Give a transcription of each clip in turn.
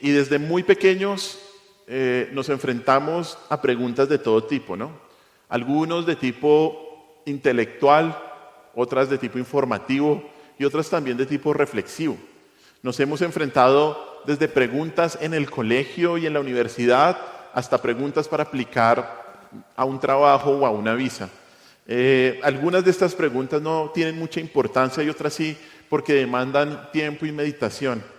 Y desde muy pequeños nos enfrentamos a preguntas de todo tipo, ¿no? Algunos de tipo intelectual, otras de tipo informativo y otras también de tipo reflexivo. Nos hemos enfrentado desde preguntas en el colegio y en la universidad hasta preguntas para aplicar a un trabajo o a una visa. Algunas de estas preguntas no tienen mucha importancia y otras sí, porque demandan tiempo y meditación.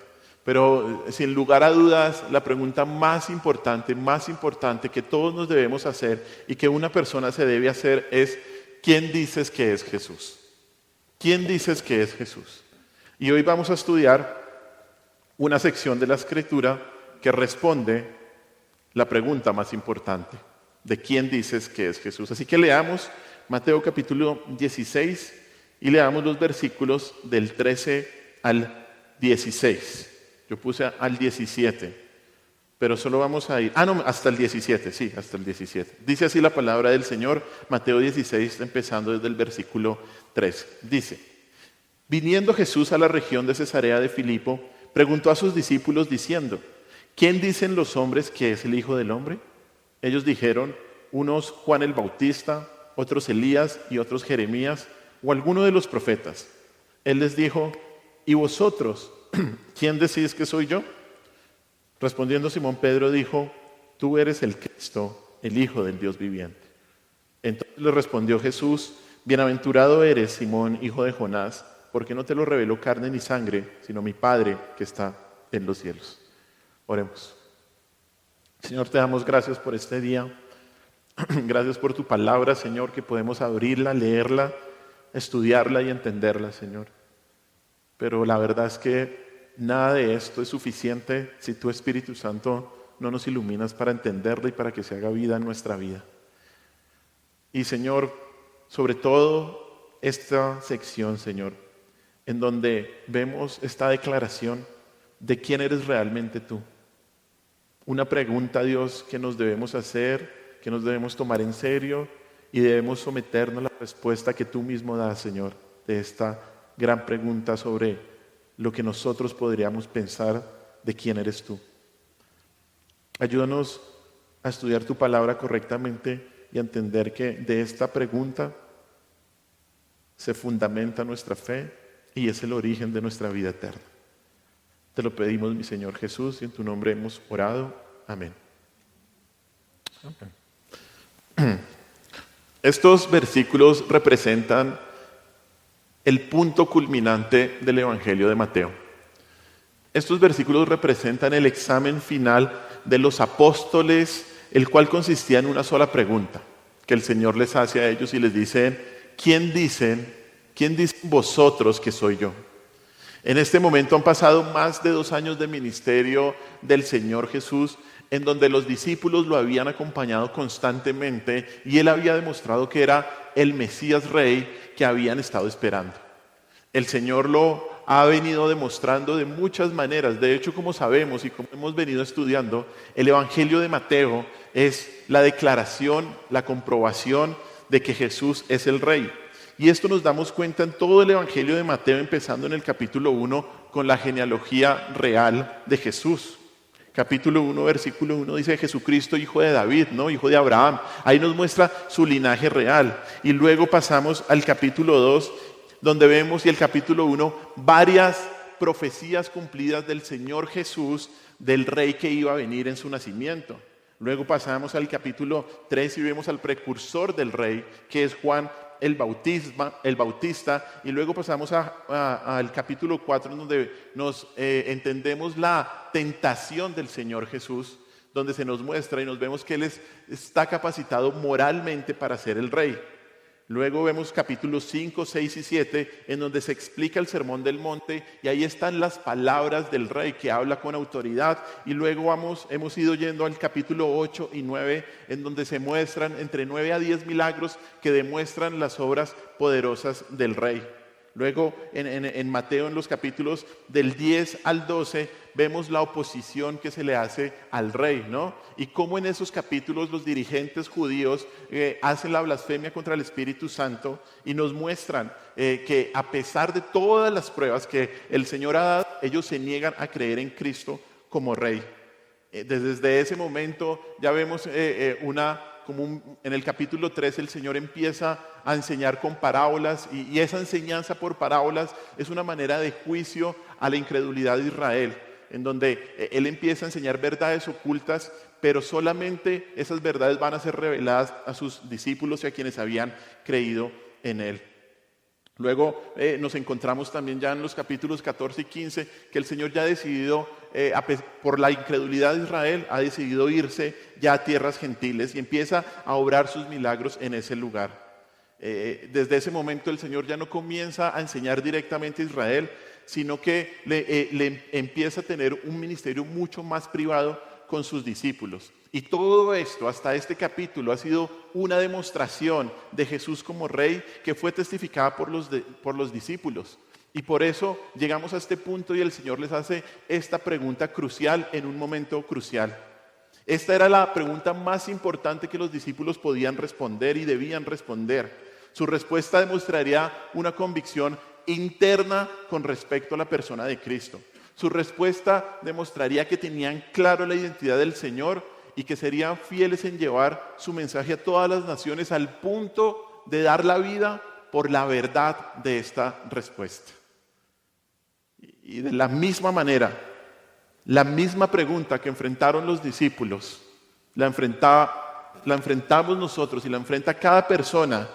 Pero sin lugar a dudas, la pregunta más importante que todos nos debemos hacer y que una persona se debe hacer es: ¿quién dices que es Jesús? ¿Quién dices que es Jesús? Y hoy vamos a estudiar una sección de la Escritura que responde la pregunta más importante: ¿de quién dices que es Jesús? Así que leamos Mateo capítulo 16 y leamos los versículos del 13 al 16. Yo puse al 17, pero solo vamos a ir... hasta el 17, sí, hasta el 17. Dice así la palabra del Señor, Mateo 16, empezando desde el versículo 13. Dice: Viniendo Jesús a la región de Cesarea de Filipo, preguntó a sus discípulos diciendo: ¿quién dicen los hombres que es el Hijo del Hombre? Ellos dijeron: unos Juan el Bautista, otros Elías y otros Jeremías o alguno de los profetas. Él les dijo: ¿y vosotros, quién decís que soy yo? Respondiendo Simón Pedro dijo: tú eres el Cristo, el Hijo del Dios viviente. Entonces le respondió Jesús: bienaventurado eres, Simón, hijo de Jonás, porque no te lo reveló carne ni sangre, sino mi Padre que está en los cielos. Oremos. Señor, te damos gracias por este día. Gracias por tu palabra, Señor, que podemos abrirla, leerla, estudiarla y entenderla, Señor. Pero la verdad es que nada de esto es suficiente si tu Espíritu Santo no nos iluminas para entenderla y para que se haga vida en nuestra vida. Y Señor, sobre todo esta sección, Señor, en donde vemos esta declaración de quién eres realmente tú. Una pregunta, Dios, que nos debemos hacer, que nos debemos tomar en serio y debemos someternos a la respuesta que tú mismo das, Señor, de esta gran pregunta sobre lo que nosotros podríamos pensar de quién eres tú. Ayúdanos a estudiar tu palabra correctamente y a entender que de esta pregunta se fundamenta nuestra fe y es el origen de nuestra vida eterna. Te lo pedimos, mi Señor Jesús, y en tu nombre hemos orado. Amén. Estos versículos representan el punto culminante del Evangelio de Mateo. Estos versículos representan el examen final de los apóstoles, el cual consistía en una sola pregunta que el Señor les hace a ellos y les dice: ¿quién dicen vosotros que soy yo? En este momento han pasado más de 2 años de ministerio del Señor Jesús, en donde los discípulos lo habían acompañado constantemente y Él había demostrado que era el Mesías Rey que habían estado esperando. El Señor lo ha venido demostrando de muchas maneras. De hecho, como sabemos y como hemos venido estudiando, el Evangelio de Mateo es la declaración, la comprobación de que Jesús es el Rey. Y esto nos damos cuenta en todo el Evangelio de Mateo, empezando en el capítulo 1 con la genealogía real de Jesús. Capítulo 1, versículo 1 dice: Jesucristo, hijo de David, ¿no? Hijo de Abraham. Ahí nos muestra su linaje real. Y luego pasamos al capítulo 2, donde vemos, y el capítulo 1, varias profecías cumplidas del Señor Jesús, del Rey que iba a venir en su nacimiento. Luego pasamos al capítulo 3 y vemos al precursor del Rey, que es Juan el Bautista, y luego pasamos al capítulo 4, en donde nos entendemos la tentación del Señor Jesús, donde se nos muestra y nos vemos que Él está capacitado moralmente para ser el Rey. Luego vemos capítulos 5, 6 y 7, en donde se explica el Sermón del Monte, y ahí están las palabras del Rey que habla con autoridad. Y luego hemos ido yendo al capítulo 8 y 9, en donde se muestran entre 9 a 10 milagros que demuestran las obras poderosas del Rey. Luego en Mateo, en los capítulos del 10 al 12, vemos la oposición que se le hace al Rey, ¿no? Y cómo en esos capítulos los dirigentes judíos hacen la blasfemia contra el Espíritu Santo y nos muestran que a pesar de todas las pruebas que el Señor ha dado, ellos se niegan a creer en Cristo como rey. Desde ese momento ya vemos en el capítulo 3 el Señor empieza a enseñar con parábolas y esa enseñanza por parábolas es una manera de juicio a la incredulidad de Israel, en donde Él empieza a enseñar verdades ocultas, pero solamente esas verdades van a ser reveladas a sus discípulos y a quienes habían creído en Él. Luego nos encontramos también ya en los capítulos 14 y 15 que el Señor ya ha decidido, por la incredulidad de Israel, ha decidido irse ya a tierras gentiles y empieza a obrar sus milagros en ese lugar. Desde ese momento el Señor ya no comienza a enseñar directamente a Israel, sino que le empieza a tener un ministerio mucho más privado con sus discípulos. Y todo esto, hasta este capítulo, ha sido una demostración de Jesús como Rey que fue testificada por los discípulos. Y por eso llegamos a este punto y el Señor les hace esta pregunta crucial en un momento crucial. Esta era la pregunta más importante que los discípulos podían responder y debían responder. Su respuesta demostraría una convicción interna con respecto a la persona de Cristo. Su respuesta demostraría que tenían claro la identidad del Señor y que serían fieles en llevar su mensaje a todas las naciones al punto de dar la vida por la verdad de esta respuesta. Y de la misma manera, la misma pregunta que enfrentaron los discípulos, la enfrentamos nosotros y la enfrenta cada persona,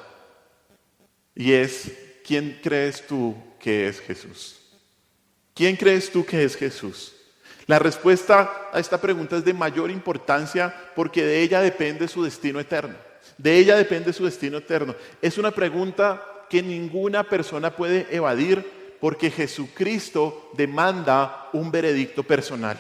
y es: ¿quién crees tú que es Jesús? ¿Quién crees tú que es Jesús? La respuesta a esta pregunta es de mayor importancia porque de ella depende su destino eterno. De ella depende su destino eterno. Es una pregunta que ninguna persona puede evadir porque Jesucristo demanda un veredicto personal.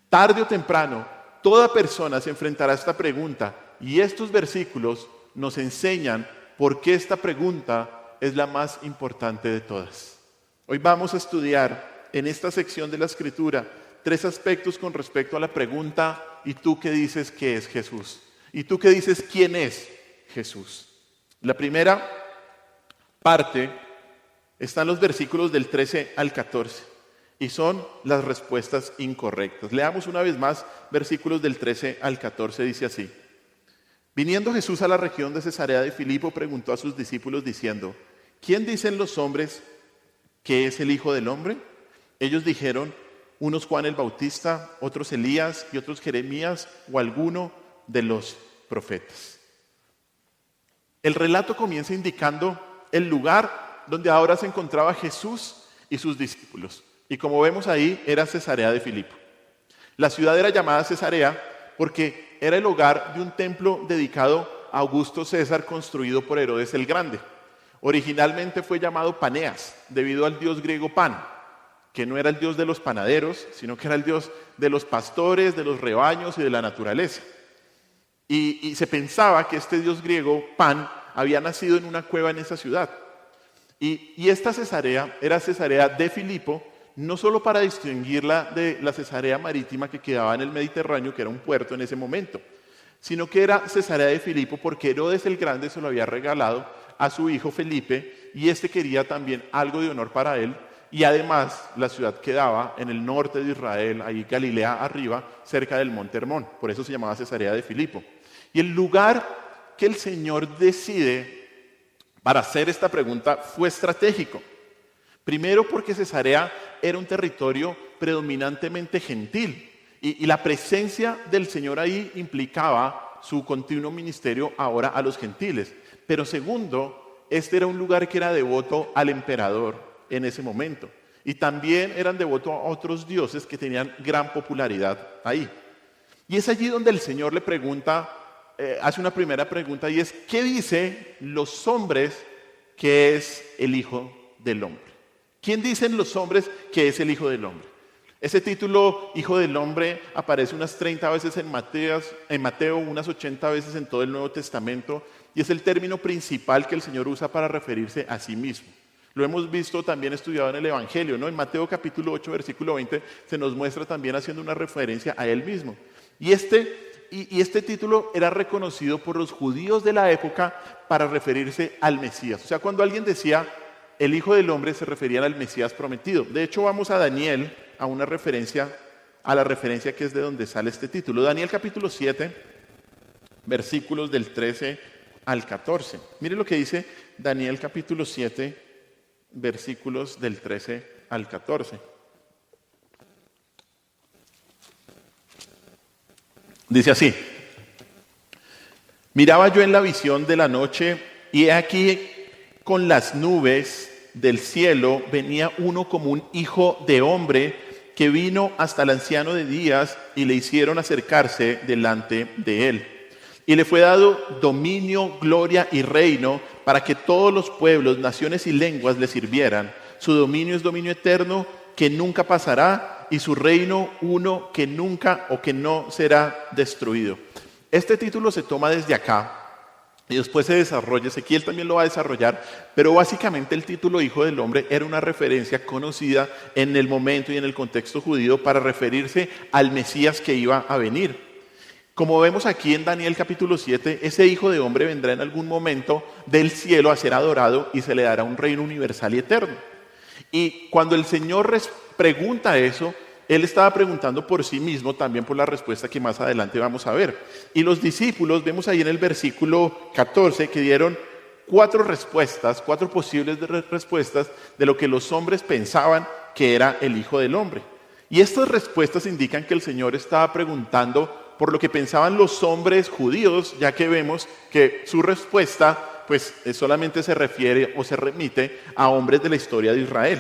Tarde o temprano, toda persona se enfrentará a esta pregunta y estos versículos nos enseñan por qué esta pregunta es la más importante de todas. Hoy vamos a estudiar en esta sección de la Escritura 3 aspectos con respecto a la pregunta: ¿y tú qué dices que es Jesús? ¿Y tú qué dices quién es Jesús? La primera parte está en los versículos del 13 al 14 y son las respuestas incorrectas. Leamos una vez más versículos del 13 al 14, dice así: Viniendo Jesús a la región de Cesarea de Filipo, preguntó a sus discípulos diciendo: ¿quién dicen los hombres que es el Hijo del Hombre? Ellos dijeron: unos Juan el Bautista, otros Elías y otros Jeremías o alguno de los profetas. El relato comienza indicando el lugar donde ahora se encontraba Jesús y sus discípulos. Y como vemos ahí, era Cesarea de Filipo. La ciudad era llamada Cesarea porque era el hogar de un templo dedicado a Augusto César construido por Herodes el Grande. Originalmente fue llamado Paneas, debido al dios griego Pan, que no era el dios de los panaderos, sino que era el dios de los pastores, de los rebaños y de la naturaleza. Y se pensaba que este dios griego, Pan, había nacido en una cueva en esa ciudad. Y esta Cesarea era Cesarea de Filipo, no solo para distinguirla de la Cesarea marítima que quedaba en el Mediterráneo, que era un puerto en ese momento, sino que era Cesarea de Filipo porque Herodes el Grande se lo había regalado a su hijo Felipe y este quería también algo de honor para él. Y además la ciudad quedaba en el norte de Israel, ahí Galilea arriba, cerca del monte Hermón. Por eso se llamaba Cesarea de Filipo. Y el lugar que el Señor decide para hacer esta pregunta fue estratégico. Primero porque Cesarea era un territorio predominantemente gentil. Y la presencia del Señor ahí implicaba su continuo ministerio ahora a los gentiles. Pero segundo, este era un lugar que era devoto al emperador en ese momento. Y también eran devotos a otros dioses que tenían gran popularidad ahí. Y es allí donde el Señor le pregunta, hace una primera pregunta y es: ¿qué dicen los hombres que es el Hijo del Hombre? ¿Quién dicen los hombres que es el Hijo del Hombre? Ese título, Hijo del Hombre, aparece unas 30 veces en Mateo, unas 80 veces en todo el Nuevo Testamento, y es el término principal que el Señor usa para referirse a sí mismo. Lo hemos visto también estudiado en el Evangelio, ¿no? En Mateo capítulo 8, versículo 20, se nos muestra también haciendo una referencia a Él mismo. Y este título era reconocido por los judíos de la época para referirse al Mesías. O sea, cuando alguien decía el Hijo del Hombre, se referían al Mesías prometido. De hecho, vamos a Daniel, a una referencia a la referencia que es de donde sale este título. Daniel capítulo 7, versículos del 13 al 14. Mire lo que dice Daniel capítulo 7, versículos del 13 al 14. Dice así: miraba yo en la visión de la noche, y he aquí con las nubes del cielo venía uno como un hijo de hombre, que vino hasta el anciano de días y le hicieron acercarse delante de él. Y le fue dado dominio, gloria y reino para que todos los pueblos, naciones y lenguas le sirvieran. Su dominio es dominio eterno que nunca pasará, y su reino uno que nunca o que no será destruido. Este título se toma desde acá y después se desarrolla. Ezequiel también lo va a desarrollar, pero básicamente el título Hijo del Hombre era una referencia conocida en el momento y en el contexto judío para referirse al Mesías que iba a venir. Como vemos aquí en Daniel capítulo 7, ese Hijo de Hombre vendrá en algún momento del cielo a ser adorado y se le dará un reino universal y eterno. Y cuando el Señor pregunta eso, Él estaba preguntando por sí mismo, también por la respuesta que más adelante vamos a ver. Y los discípulos, vemos ahí en el versículo 14, que dieron 4 respuestas, 4 posibles respuestas de lo que los hombres pensaban que era el Hijo del Hombre. Y estas respuestas indican que el Señor estaba preguntando por lo que pensaban los hombres judíos, ya que vemos que su respuesta pues solamente se refiere o se remite a hombres de la historia de Israel.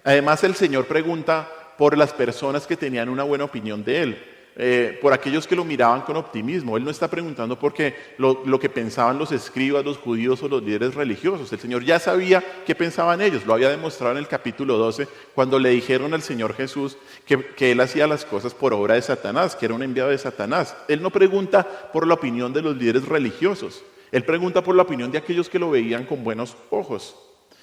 Además, el Señor pregunta por las personas que tenían una buena opinión de Él, por aquellos que lo miraban con optimismo. Él no está preguntando porque lo que pensaban los escribas, los judíos o los líderes religiosos. El Señor ya sabía qué pensaban ellos, lo había demostrado en el capítulo 12, cuando le dijeron al Señor Jesús que Él hacía las cosas por obra de Satanás, que era un enviado de Satanás. Él no pregunta por la opinión de los líderes religiosos, Él pregunta por la opinión de aquellos que lo veían con buenos ojos.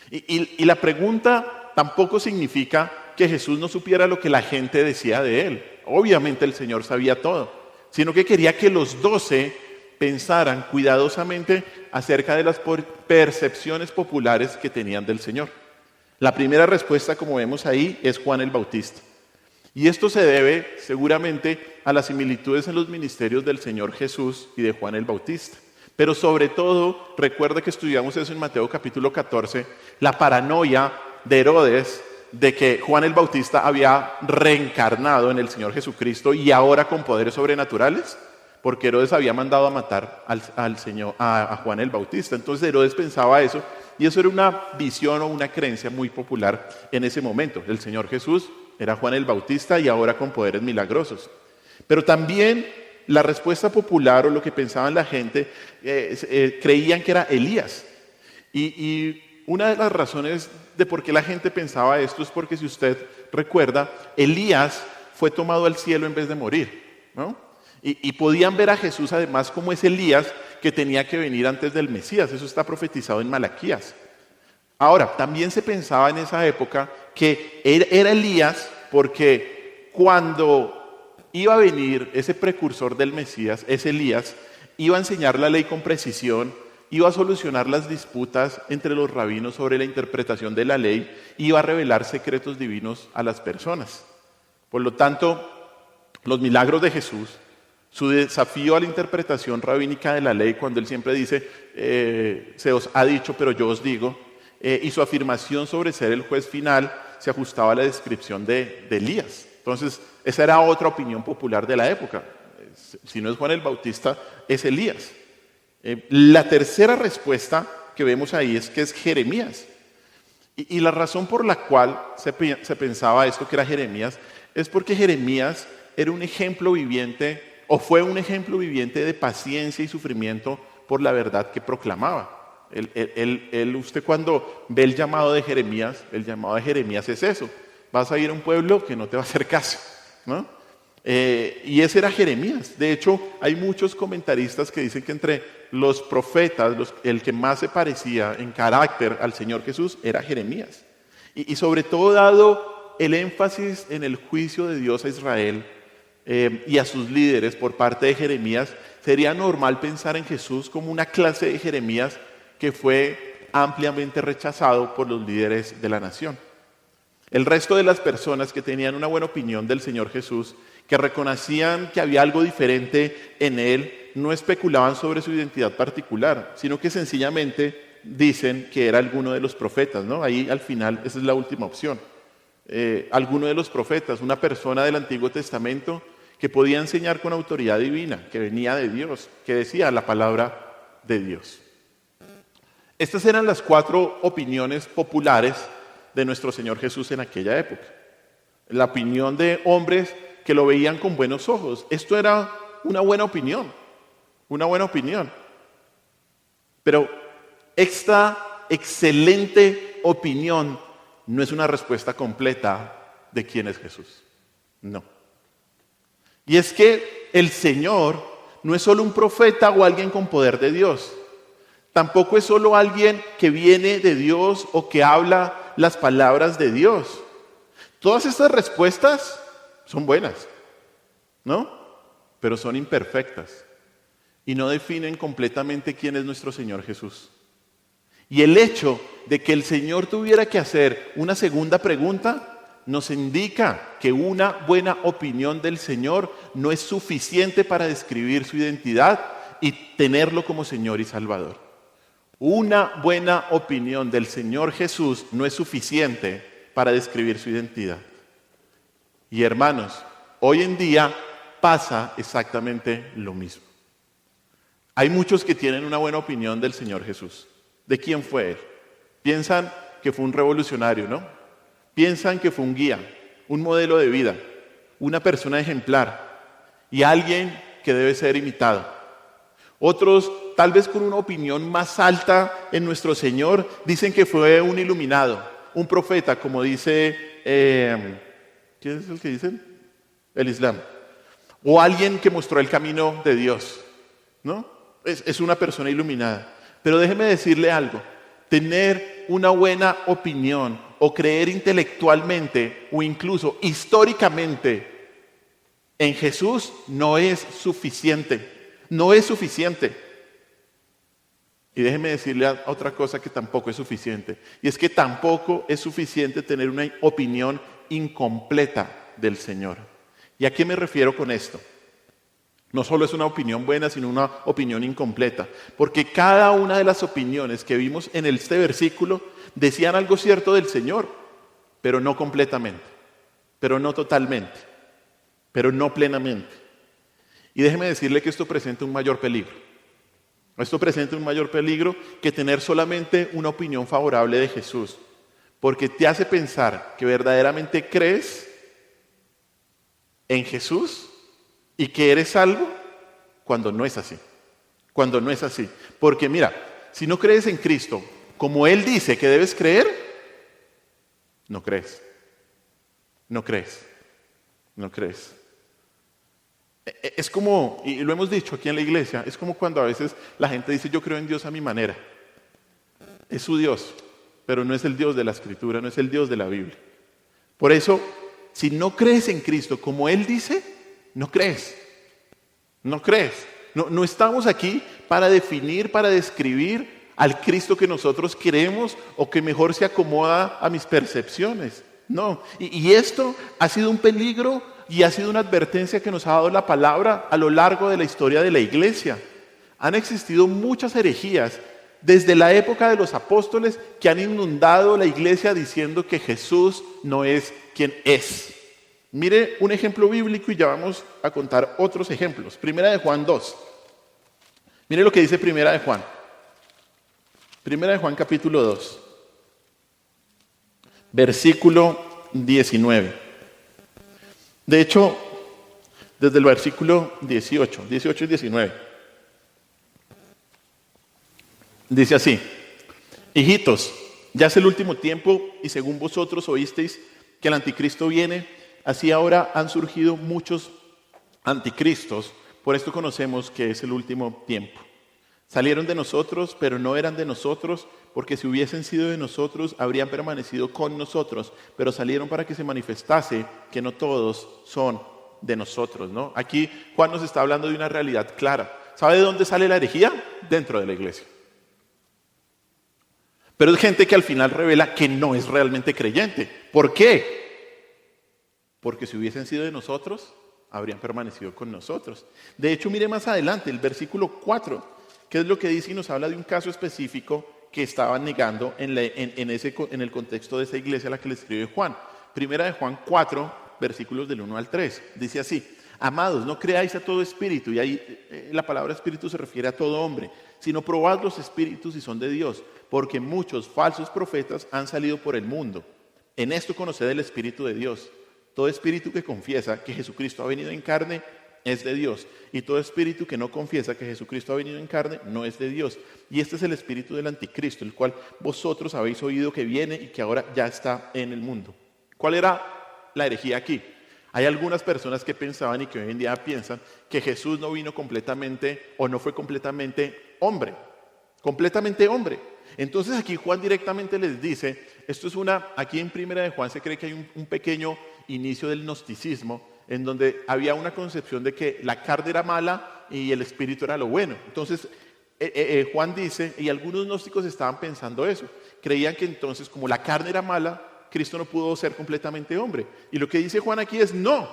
Y la pregunta tampoco significa que Jesús no supiera lo que la gente decía de Él. Obviamente el Señor sabía todo, sino que quería que los 12 pensaran cuidadosamente acerca de las percepciones populares que tenían del Señor. La primera respuesta, como vemos ahí, es Juan el Bautista. Y esto se debe seguramente a las similitudes en los ministerios del Señor Jesús y de Juan el Bautista. Pero sobre todo, recuerda que estudiamos eso en Mateo capítulo 14, la paranoia de Herodes de que Juan el Bautista había reencarnado en el Señor Jesucristo y ahora con poderes sobrenaturales, porque Herodes había mandado a matar a Juan el Bautista. Entonces Herodes pensaba eso, y eso era una visión o una creencia muy popular en ese momento. El Señor Jesús era Juan el Bautista y ahora con poderes milagrosos. Pero también la respuesta popular o lo que pensaban la gente, creían que era Elías. Y una de las razones de por qué la gente pensaba esto es porque, si usted recuerda, Elías fue tomado al cielo en vez de morir, ¿no? Y podían ver a Jesús además como ese Elías que tenía que venir antes del Mesías. Eso está profetizado en Malaquías. Ahora, también se pensaba en esa época que era Elías porque cuando iba a venir ese precursor del Mesías, ese Elías, iba a enseñar la ley con precisión, iba a solucionar las disputas entre los rabinos sobre la interpretación de la ley, iba a revelar secretos divinos a las personas. Por lo tanto, los milagros de Jesús, su desafío a la interpretación rabínica de la ley, cuando Él siempre dice, se os ha dicho, pero yo os digo, y su afirmación sobre ser el juez final, se ajustaba a la descripción de Elías. Entonces, esa era otra opinión popular de la época. Si no es Juan el Bautista, es Elías. La tercera respuesta que vemos ahí es que es Jeremías. Y la razón por la cual se pensaba esto que era Jeremías es porque Jeremías era un ejemplo viviente, o fue un ejemplo viviente de paciencia y sufrimiento por la verdad que proclamaba. Usted cuando ve el llamado de Jeremías es eso: vas a ir a un pueblo que no te va a hacer caso, ¿no? Y ese era Jeremías. De hecho, hay muchos comentaristas que dicen que entre los profetas, el que más se parecía en carácter al Señor Jesús era Jeremías. Y sobre todo, dado el énfasis en el juicio de Dios a Israel y a sus líderes por parte de Jeremías, sería normal pensar en Jesús como una clase de Jeremías que fue ampliamente rechazado por los líderes de la nación. El resto de las personas que tenían una buena opinión del Señor Jesús que reconocían que había algo diferente en él, no especulaban sobre su identidad particular, sino que sencillamente dicen que era alguno de los profetas, ¿no? Ahí al final, esa es la última opción. Alguno de los profetas, una persona del Antiguo Testamento que podía enseñar con autoridad divina, que venía de Dios, que decía la palabra de Dios. Estas eran las 4 opiniones populares de nuestro Señor Jesús en aquella época. La opinión de hombres que lo veían con buenos ojos. Esto era una buena opinión, una buena opinión. Pero esta excelente opinión no es una respuesta completa de quién es Jesús. No. Y es que el Señor no es solo un profeta o alguien con poder de Dios. Tampoco es solo alguien que viene de Dios o que habla las palabras de Dios. Todas estas respuestas son buenas, ¿no? Pero son imperfectas y no definen completamente quién es nuestro Señor Jesús. Y el hecho de que el Señor tuviera que hacer una segunda pregunta nos indica que una buena opinión del Señor no es suficiente para describir su identidad y tenerlo como Señor y Salvador. Una buena opinión del Señor Jesús no es suficiente para describir su identidad. Y hermanos, hoy en día pasa exactamente lo mismo. Hay muchos que tienen una buena opinión del Señor Jesús. ¿De quién fue Él? Piensan que fue un revolucionario, ¿no? Piensan que fue un guía, un modelo de vida, una persona ejemplar y alguien que debe ser imitado. Otros, tal vez con una opinión más alta en nuestro Señor, dicen que fue un iluminado, un profeta, como dice, ¿quién es el que dicen? El Islam. O alguien que mostró el camino de Dios, ¿no? Es una persona iluminada. Pero déjeme decirle algo, tener una buena opinión o creer intelectualmente o incluso históricamente en Jesús no es suficiente, no es suficiente. Y déjeme decirle otra cosa que tampoco es suficiente, y es que tampoco es suficiente tener una opinión incompleta del Señor. ¿Y a qué me refiero con esto? No solo es una opinión buena, sino una opinión incompleta. Porque cada una de las opiniones que vimos en este versículo decían algo cierto del Señor, pero no completamente, pero no totalmente, pero no plenamente. Y déjeme decirle que esto presenta un mayor peligro. Esto presenta un mayor peligro que tener solamente una opinión favorable de Jesús. Porque te hace pensar que verdaderamente crees en Jesús y que eres salvo cuando no es así. Cuando no es así. Porque mira, si no crees en Cristo como Él dice que debes creer, no crees. No crees. No crees. Es como, y lo hemos dicho aquí en la iglesia, es como cuando a veces la gente dice yo creo en Dios a mi manera. Es su Dios, pero no es el Dios de la Escritura, no es el Dios de la Biblia. Por eso, si no crees en Cristo como Él dice, no crees. No crees. No estamos aquí para definir, para describir al Cristo que nosotros queremos o que mejor se acomoda a mis percepciones. No. Y esto ha sido un peligro y ha sido una advertencia que nos ha dado la palabra a lo largo de la historia de la iglesia. Han existido muchas herejías desde la época de los apóstoles que han inundado la iglesia diciendo que Jesús no es quien es. Mire un ejemplo bíblico y ya vamos a contar otros ejemplos. Primera de Juan 2. Mire lo que dice Primera de Juan. Primera de Juan capítulo 2. Versículo 19. De hecho, desde el versículo 18 y 19. Dice así: hijitos, ya es el último tiempo y según vosotros oísteis que el anticristo viene, así ahora han surgido muchos anticristos, por esto conocemos que es el último tiempo. Salieron de nosotros, pero no eran de nosotros, porque si hubiesen sido de nosotros, habrían permanecido con nosotros, pero salieron para que se manifestase que no todos son de nosotros, ¿no? Aquí Juan nos está hablando de una realidad clara. ¿Sabe de dónde sale la herejía? Dentro de la iglesia. Pero es gente que al final revela que no es realmente creyente. ¿Por qué? Porque si hubiesen sido de nosotros, habrían permanecido con nosotros. De hecho, mire más adelante, el versículo 4, que es lo que dice y nos habla de un caso específico que estaban negando en el contexto de esa iglesia a la que le escribe Juan. Primera de Juan 4, versículos del 1 al 3. Dice así: amados, no creáis a todo espíritu, y ahí la palabra espíritu se refiere a todo hombre, sino probad los espíritus si son de Dios, porque muchos falsos profetas han salido por el mundo. En esto conoced el Espíritu de Dios. Todo espíritu que confiesa que Jesucristo ha venido en carne es de Dios, y todo espíritu que no confiesa que Jesucristo ha venido en carne no es de Dios. Y este es el espíritu del anticristo, el cual vosotros habéis oído que viene y que ahora ya está en el mundo. ¿Cuál era la herejía aquí? Hay algunas personas que pensaban y que hoy en día piensan que Jesús no vino completamente o no fue completamente hombre. Completamente hombre. Entonces aquí Juan directamente les dice, aquí en Primera de Juan se cree que hay un pequeño inicio del gnosticismo, en donde había una concepción de que la carne era mala y el espíritu era lo bueno. Entonces Juan dice, y algunos gnósticos estaban pensando eso, creían que entonces como la carne era mala, Cristo no pudo ser completamente hombre. Y lo que dice Juan aquí es no,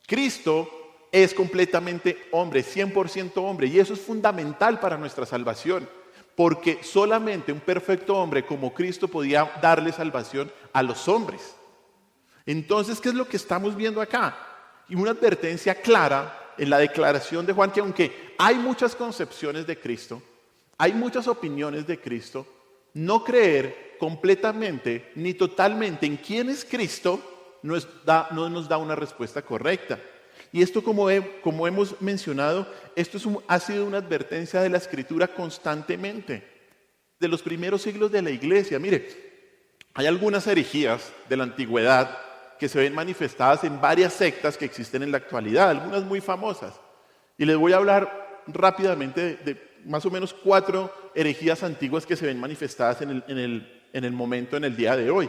Cristo es completamente hombre, 100% hombre, y eso es fundamental para nuestra salvación, porque solamente un perfecto hombre como Cristo podía darle salvación a los hombres. Entonces, ¿qué es lo que estamos viendo acá? Y una advertencia clara en la declaración de Juan, que aunque hay muchas concepciones de Cristo, hay muchas opiniones de Cristo, no creer completamente ni totalmente en quién es Cristo no nos da una respuesta correcta. Y esto, como hemos mencionado, ha sido una advertencia de la Escritura constantemente, de los primeros siglos de la iglesia. Mire, hay algunas herejías de la antigüedad que se ven manifestadas en varias sectas que existen en la actualidad, algunas muy famosas. Y les voy a hablar rápidamente de más o menos 4 herejías antiguas que se ven manifestadas en el día de hoy.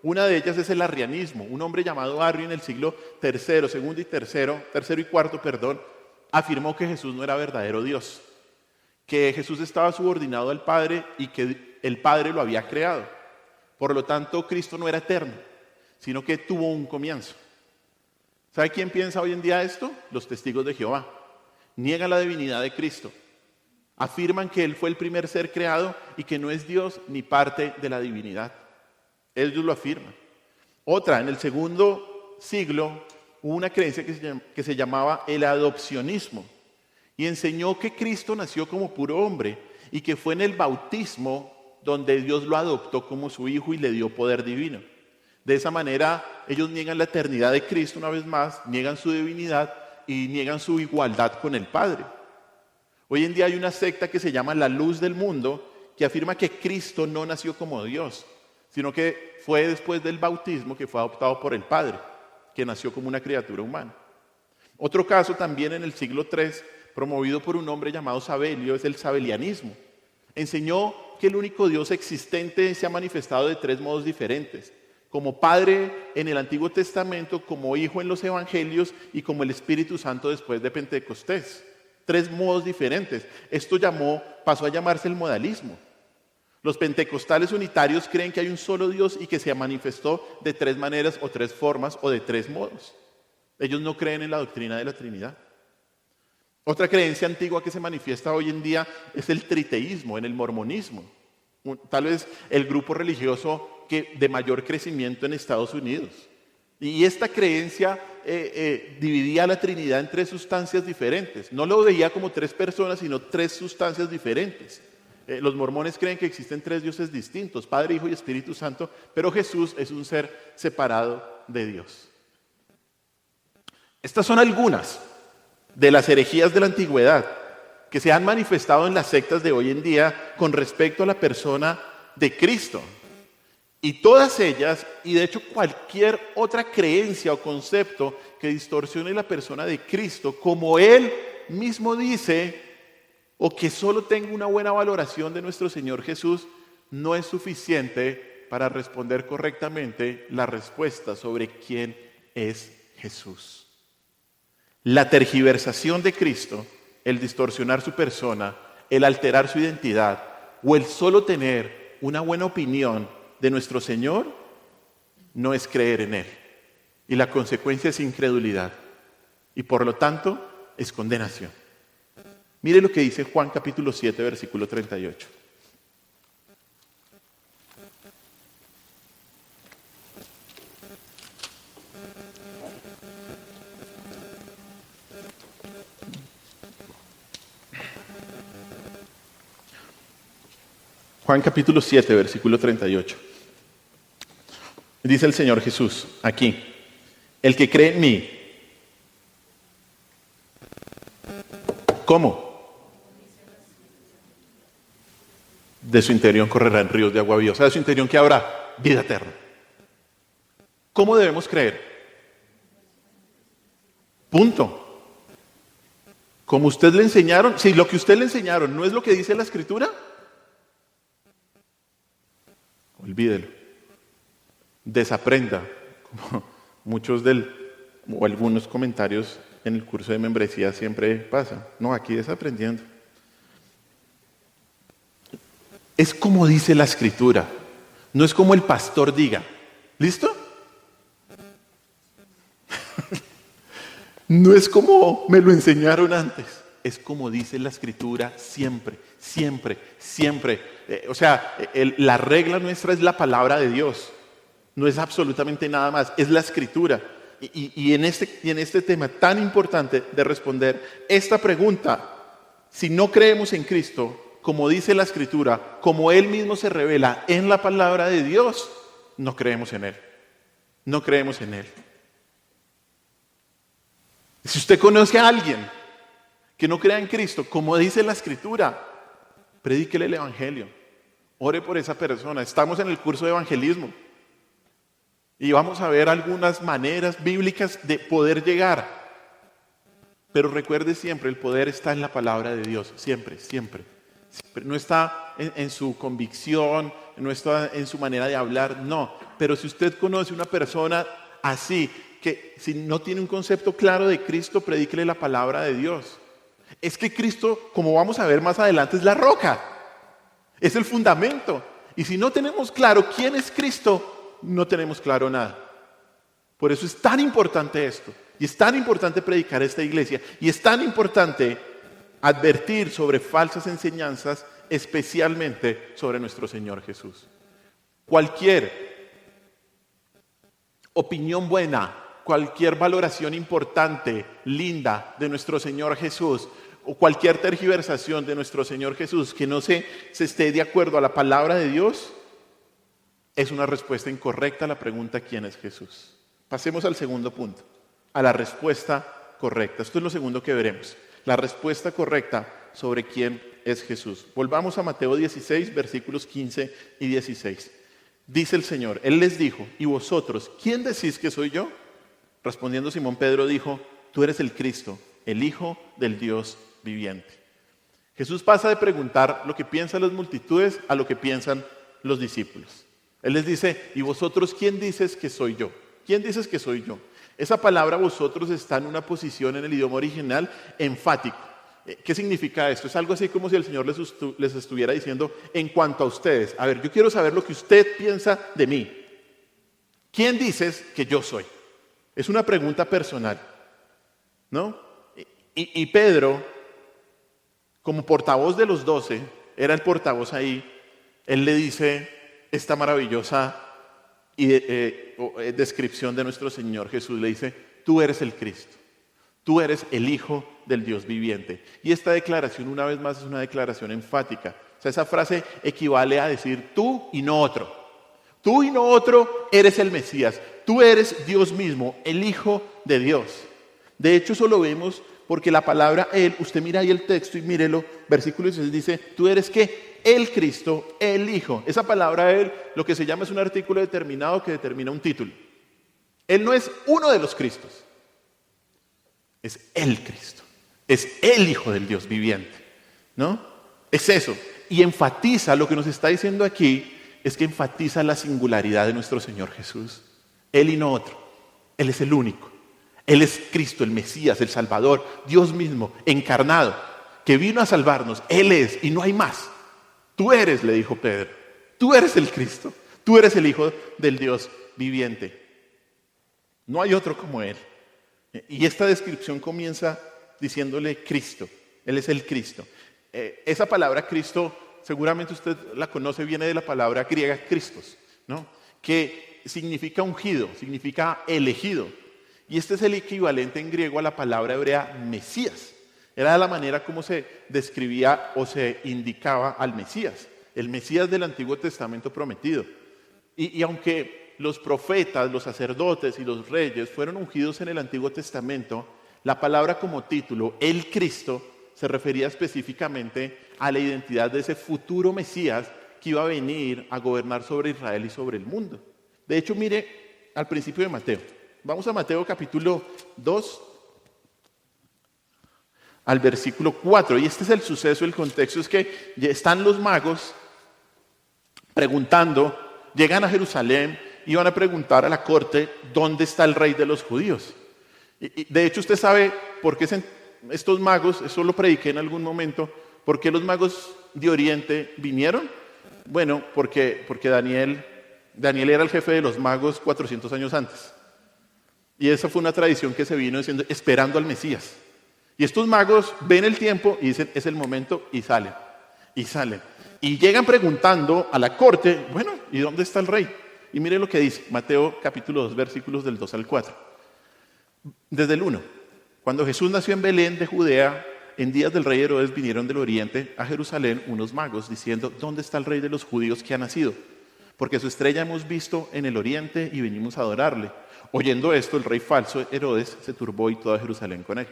Una de ellas es el arrianismo. Un hombre llamado Arrio en el siglo tercero y cuarto, afirmó que Jesús no era verdadero Dios, que Jesús estaba subordinado al Padre y que el Padre lo había creado. Por lo tanto, Cristo no era eterno, sino que tuvo un comienzo. ¿Sabe quién piensa hoy en día esto? Los testigos de Jehová. Niegan la divinidad de Cristo. Afirman que Él fue el primer ser creado y que no es Dios ni parte de la divinidad. Ellos lo afirman. Otra, en el segundo siglo, hubo una creencia que se llamaba el adopcionismo y enseñó que Cristo nació como puro hombre y que fue en el bautismo donde Dios lo adoptó como su hijo y le dio poder divino. De esa manera, ellos niegan la eternidad de Cristo una vez más, niegan su divinidad y niegan su igualdad con el Padre. Hoy en día hay una secta que se llama la Luz del Mundo, que afirma que Cristo no nació como Dios, sino que fue después del bautismo que fue adoptado por el Padre, que nació como una criatura humana. Otro caso también en el siglo III, promovido por un hombre llamado Sabelio, es el sabelianismo. Enseñó que el único Dios existente se ha manifestado de 3 modos diferentes: como Padre en el Antiguo Testamento, como Hijo en los Evangelios y como el Espíritu Santo después de Pentecostés. 3 modos diferentes. Esto pasó a llamarse el modalismo. Los pentecostales unitarios creen que hay un solo Dios y que se manifestó de 3 maneras o 3 formas o de 3 modos. Ellos no creen en la doctrina de la Trinidad. Otra creencia antigua que se manifiesta hoy en día es el triteísmo, en el mormonismo. Tal vez el grupo religioso de mayor crecimiento en Estados Unidos. Y esta creencia dividía la Trinidad en 3 sustancias diferentes. No lo veía como 3 personas, sino 3 sustancias diferentes. Los mormones creen que existen 3 dioses distintos: Padre, Hijo y Espíritu Santo, pero Jesús es un ser separado de Dios. Estas son algunas de las herejías de la antigüedad que se han manifestado en las sectas de hoy en día con respecto a la persona de Cristo. Y todas ellas, y de hecho cualquier otra creencia o concepto que distorsione la persona de Cristo, como Él mismo dice, o que solo tenga una buena valoración de nuestro Señor Jesús, no es suficiente para responder correctamente la respuesta sobre quién es Jesús. La tergiversación de Cristo, el distorsionar su persona, el alterar su identidad o el solo tener una buena opinión de nuestro Señor, no es creer en Él. Y la consecuencia es incredulidad. y por lo tanto es condenación. Mire lo que dice Juan capítulo 7, versículo 38. Juan capítulo 7, versículo 38. Dice el Señor Jesús aquí: el que cree en mí. ¿Cómo? De su interior correrán ríos de agua viva. O sea, de su interior que habrá vida eterna. ¿Cómo debemos creer? Punto. Como usted le enseñaron, si lo que usted le enseñaron no es lo que dice la Escritura, olvídelo. Desaprenda, como muchos o algunos comentarios en el curso de membresía siempre pasa. No, aquí desaprendiendo. Es como dice la Escritura, no es como el pastor diga. ¿Listo? No es como me lo enseñaron antes, es como dice la Escritura siempre, siempre, siempre. La regla nuestra es la palabra de Dios, no es absolutamente nada más, es la Escritura. Y en este tema tan importante de responder esta pregunta, si no creemos en Cristo, como dice la Escritura, como Él mismo se revela en la palabra de Dios, no creemos en Él. No creemos en Él. Si usted conoce a alguien que no crea en Cristo, como dice la Escritura, predíquele el Evangelio. Ore por esa persona. Estamos en el curso de evangelismo. Y vamos a ver algunas maneras bíblicas de poder llegar. Pero recuerde siempre, el poder está en la palabra de Dios. Siempre, siempre. No está en su convicción, no está en su manera de hablar, no. Pero si usted conoce una persona así, que si no tiene un concepto claro de Cristo, predíquele la palabra de Dios. Es que Cristo, como vamos a ver más adelante, es la roca. Es el fundamento. Y si no tenemos claro quién es Cristo, no tenemos claro nada. Por eso es tan importante esto. Y es tan importante predicar esta iglesia. Y es tan importante advertir sobre falsas enseñanzas, especialmente sobre nuestro Señor Jesús. Cualquier opinión buena, cualquier valoración importante, linda de nuestro Señor Jesús, o cualquier tergiversación de nuestro Señor Jesús que no se esté de acuerdo a la palabra de Dios, es una respuesta incorrecta a la pregunta ¿quién es Jesús? Pasemos al segundo punto, a la respuesta correcta. Esto es lo segundo que veremos, la respuesta correcta sobre quién es Jesús. Volvamos a Mateo 16, versículos 15 y 16. Dice el Señor, Él les dijo, ¿y vosotros quién decís que soy yo? Respondiendo Simón Pedro dijo, tú eres el Cristo, el Hijo del Dios viviente. Jesús pasa de preguntar lo que piensan las multitudes a lo que piensan los discípulos. Él les dice, ¿y vosotros quién dices que soy yo? ¿Quién dices que soy yo? Esa palabra vosotros está en una posición en el idioma original enfático. ¿Qué significa esto? Es algo así como si el Señor les estuviera diciendo en cuanto a ustedes. A ver, yo quiero saber lo que usted piensa de mí. ¿Quién dices que yo soy? Es una pregunta personal, ¿no? Y Pedro, como portavoz de los 12, era el portavoz ahí, él le dice esta maravillosa descripción de nuestro Señor Jesús. Le dice, tú eres el Cristo, tú eres el Hijo del Dios viviente. Y esta declaración, una vez más, es una declaración enfática. O sea, esa frase equivale a decir tú y no otro. Tú y no otro eres el Mesías. Tú eres Dios mismo, el Hijo de Dios. De hecho, eso lo vemos porque la palabra Él, usted mira ahí el texto y mírelo, versículo 16 dice, tú eres ¿qué? El Cristo, el Hijo. Esa palabra Él, lo que se llama es un artículo determinado que determina un título. Él no es uno de los Cristos, es el Cristo, es el Hijo del Dios viviente, ¿no? Es eso. Y enfatiza, lo que nos está diciendo aquí, es que enfatiza la singularidad de nuestro Señor Jesús. Él y no otro. Él es el único. Él es Cristo, el Mesías, el Salvador, Dios mismo, encarnado, que vino a salvarnos. Él es, y no hay más. Tú eres, le dijo Pedro, tú eres el Cristo, tú eres el Hijo del Dios viviente. No hay otro como Él. Y esta descripción comienza diciéndole Cristo. Él es el Cristo. Esa palabra Cristo, seguramente usted la conoce, viene de la palabra griega Christos, ¿no? Que significa ungido, significa elegido. Y este es el equivalente en griego a la palabra hebrea Mesías. Era la manera como se describía o se indicaba al Mesías, el Mesías del Antiguo Testamento prometido. Y aunque los profetas, los sacerdotes y los reyes fueron ungidos en el Antiguo Testamento, la palabra como título, el Cristo, se refería específicamente a la identidad de ese futuro Mesías que iba a venir a gobernar sobre Israel y sobre el mundo. De hecho, mire al principio de Mateo. Vamos a Mateo capítulo 2, al versículo 4. Y este es el suceso, el contexto es que ya están los magos preguntando, llegan a Jerusalén y van a preguntar a la corte, ¿dónde está el rey de los judíos? Y de hecho usted sabe por qué estos magos, eso lo prediqué en algún momento, ¿por qué los magos de Oriente vinieron? Bueno, porque Daniel era el jefe de los magos 400 años antes. Y esa fue una tradición que se vino diciendo, esperando al Mesías. Y estos magos ven el tiempo y dicen, es el momento, y salen. Y salen. Y llegan preguntando a la corte, bueno, ¿y dónde está el rey? Y mire lo que dice Mateo capítulo 2, versículos del 2 al 4. Desde el 1. Cuando Jesús nació en Belén de Judea, en días del rey Herodes vinieron del oriente a Jerusalén unos magos diciendo, ¿dónde está el rey de los judíos que ha nacido? Porque su estrella hemos visto en el oriente y venimos a adorarle. Oyendo esto, el rey falso Herodes se turbó y toda Jerusalén con él.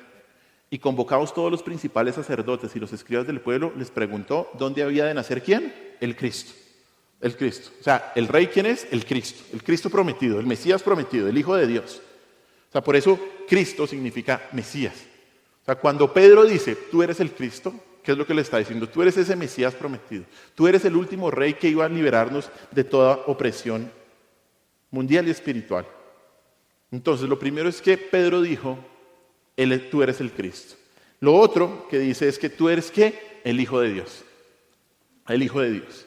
Y convocados todos los principales sacerdotes y los escribas del pueblo, les preguntó, ¿dónde había de nacer quién? El Cristo. El Cristo. O sea, ¿el rey quién es? El Cristo prometido, el Mesías prometido, el Hijo de Dios. O sea, por eso Cristo significa Mesías. O sea, cuando Pedro dice, tú eres el Cristo, ¿qué es lo que le está diciendo? Tú eres ese Mesías prometido. Tú eres el último rey que iba a liberarnos de toda opresión mundial y espiritual. Entonces, lo primero es que Pedro dijo, tú eres el Cristo. Lo otro que dice es que tú eres, ¿qué? El Hijo de Dios. El Hijo de Dios.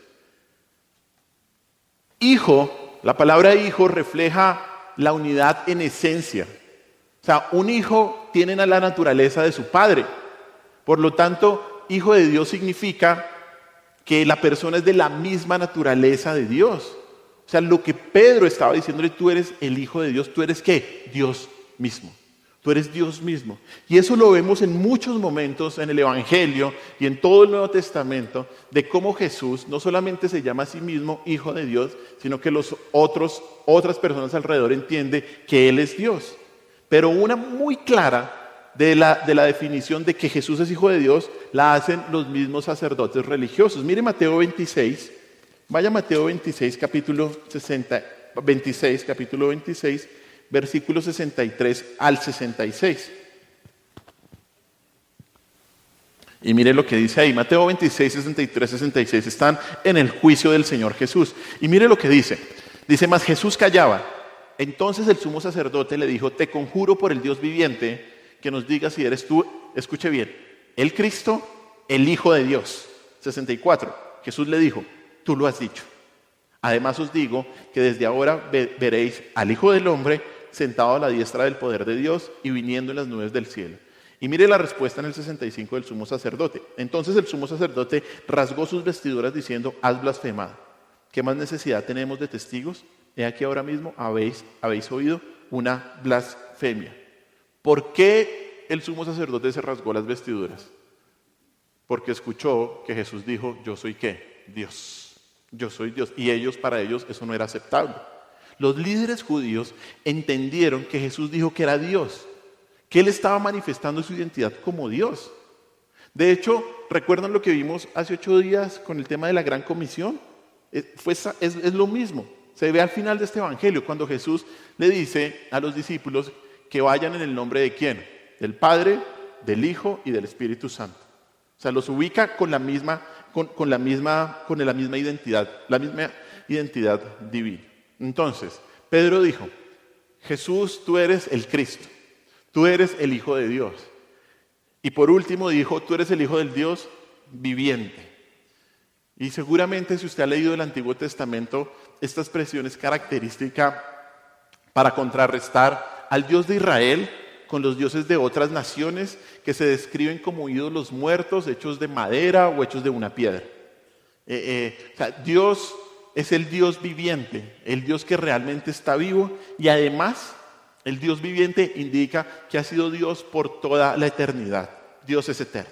Hijo, la palabra hijo refleja la unidad en esencia. O sea, un hijo tiene la naturaleza de su padre. Por lo tanto, hijo de Dios significa que la persona es de la misma naturaleza de Dios. O sea, lo que Pedro estaba diciéndole, tú eres el Hijo de Dios, tú eres ¿qué? Dios mismo. Tú eres Dios mismo. Y eso lo vemos en muchos momentos en el Evangelio y en todo el Nuevo Testamento, de cómo Jesús no solamente se llama a sí mismo Hijo de Dios, sino que otras personas alrededor entienden que Él es Dios. Pero una muy clara de la definición de que Jesús es Hijo de Dios, la hacen los mismos sacerdotes religiosos. Mire Mateo 26, vaya a Mateo 26, capítulo 26, versículos 63 al 66. Y mire lo que dice ahí, Mateo 26, 63, 66, están en el juicio del Señor Jesús. Y mire lo que dice, mas Jesús callaba. Entonces el sumo sacerdote le dijo, te conjuro por el Dios viviente, que nos digas si eres tú, escuche bien, el Cristo, el Hijo de Dios. 64, Jesús le dijo, tú lo has dicho. Además os digo que desde ahora veréis al Hijo del Hombre sentado a la diestra del poder de Dios y viniendo en las nubes del cielo. Y mire la respuesta en el 65 del sumo sacerdote. Entonces el sumo sacerdote rasgó sus vestiduras diciendo, has blasfemado. ¿Qué más necesidad tenemos de testigos? He aquí ahora mismo habéis oído una blasfemia. ¿Por qué el sumo sacerdote se rasgó las vestiduras? Porque escuchó que Jesús dijo, yo soy ¿qué? Dios. Yo soy Dios. Y para ellos eso no era aceptable. Los líderes judíos entendieron que Jesús dijo que era Dios, que Él estaba manifestando su identidad como Dios. De hecho, ¿recuerdan lo que vimos hace 8 días con el tema de la Gran Comisión? Es lo mismo. Se ve al final de este evangelio cuando Jesús le dice a los discípulos que vayan en el nombre de ¿quién? Del Padre, del Hijo y del Espíritu Santo. O sea, los ubica con la misma identidad, la misma identidad divina. Entonces, Pedro dijo, Jesús, tú eres el Cristo, tú eres el Hijo de Dios. Y por último dijo, tú eres el Hijo del Dios viviente. Y seguramente si usted ha leído el Antiguo Testamento, esta expresión es característica para contrarrestar al Dios de Israel con los dioses de otras naciones que se describen como ídolos muertos, hechos de madera o hechos de una piedra. O sea, Dios es el Dios viviente, el Dios que realmente está vivo, y además el Dios viviente indica que ha sido Dios por toda la eternidad. Dios es eterno.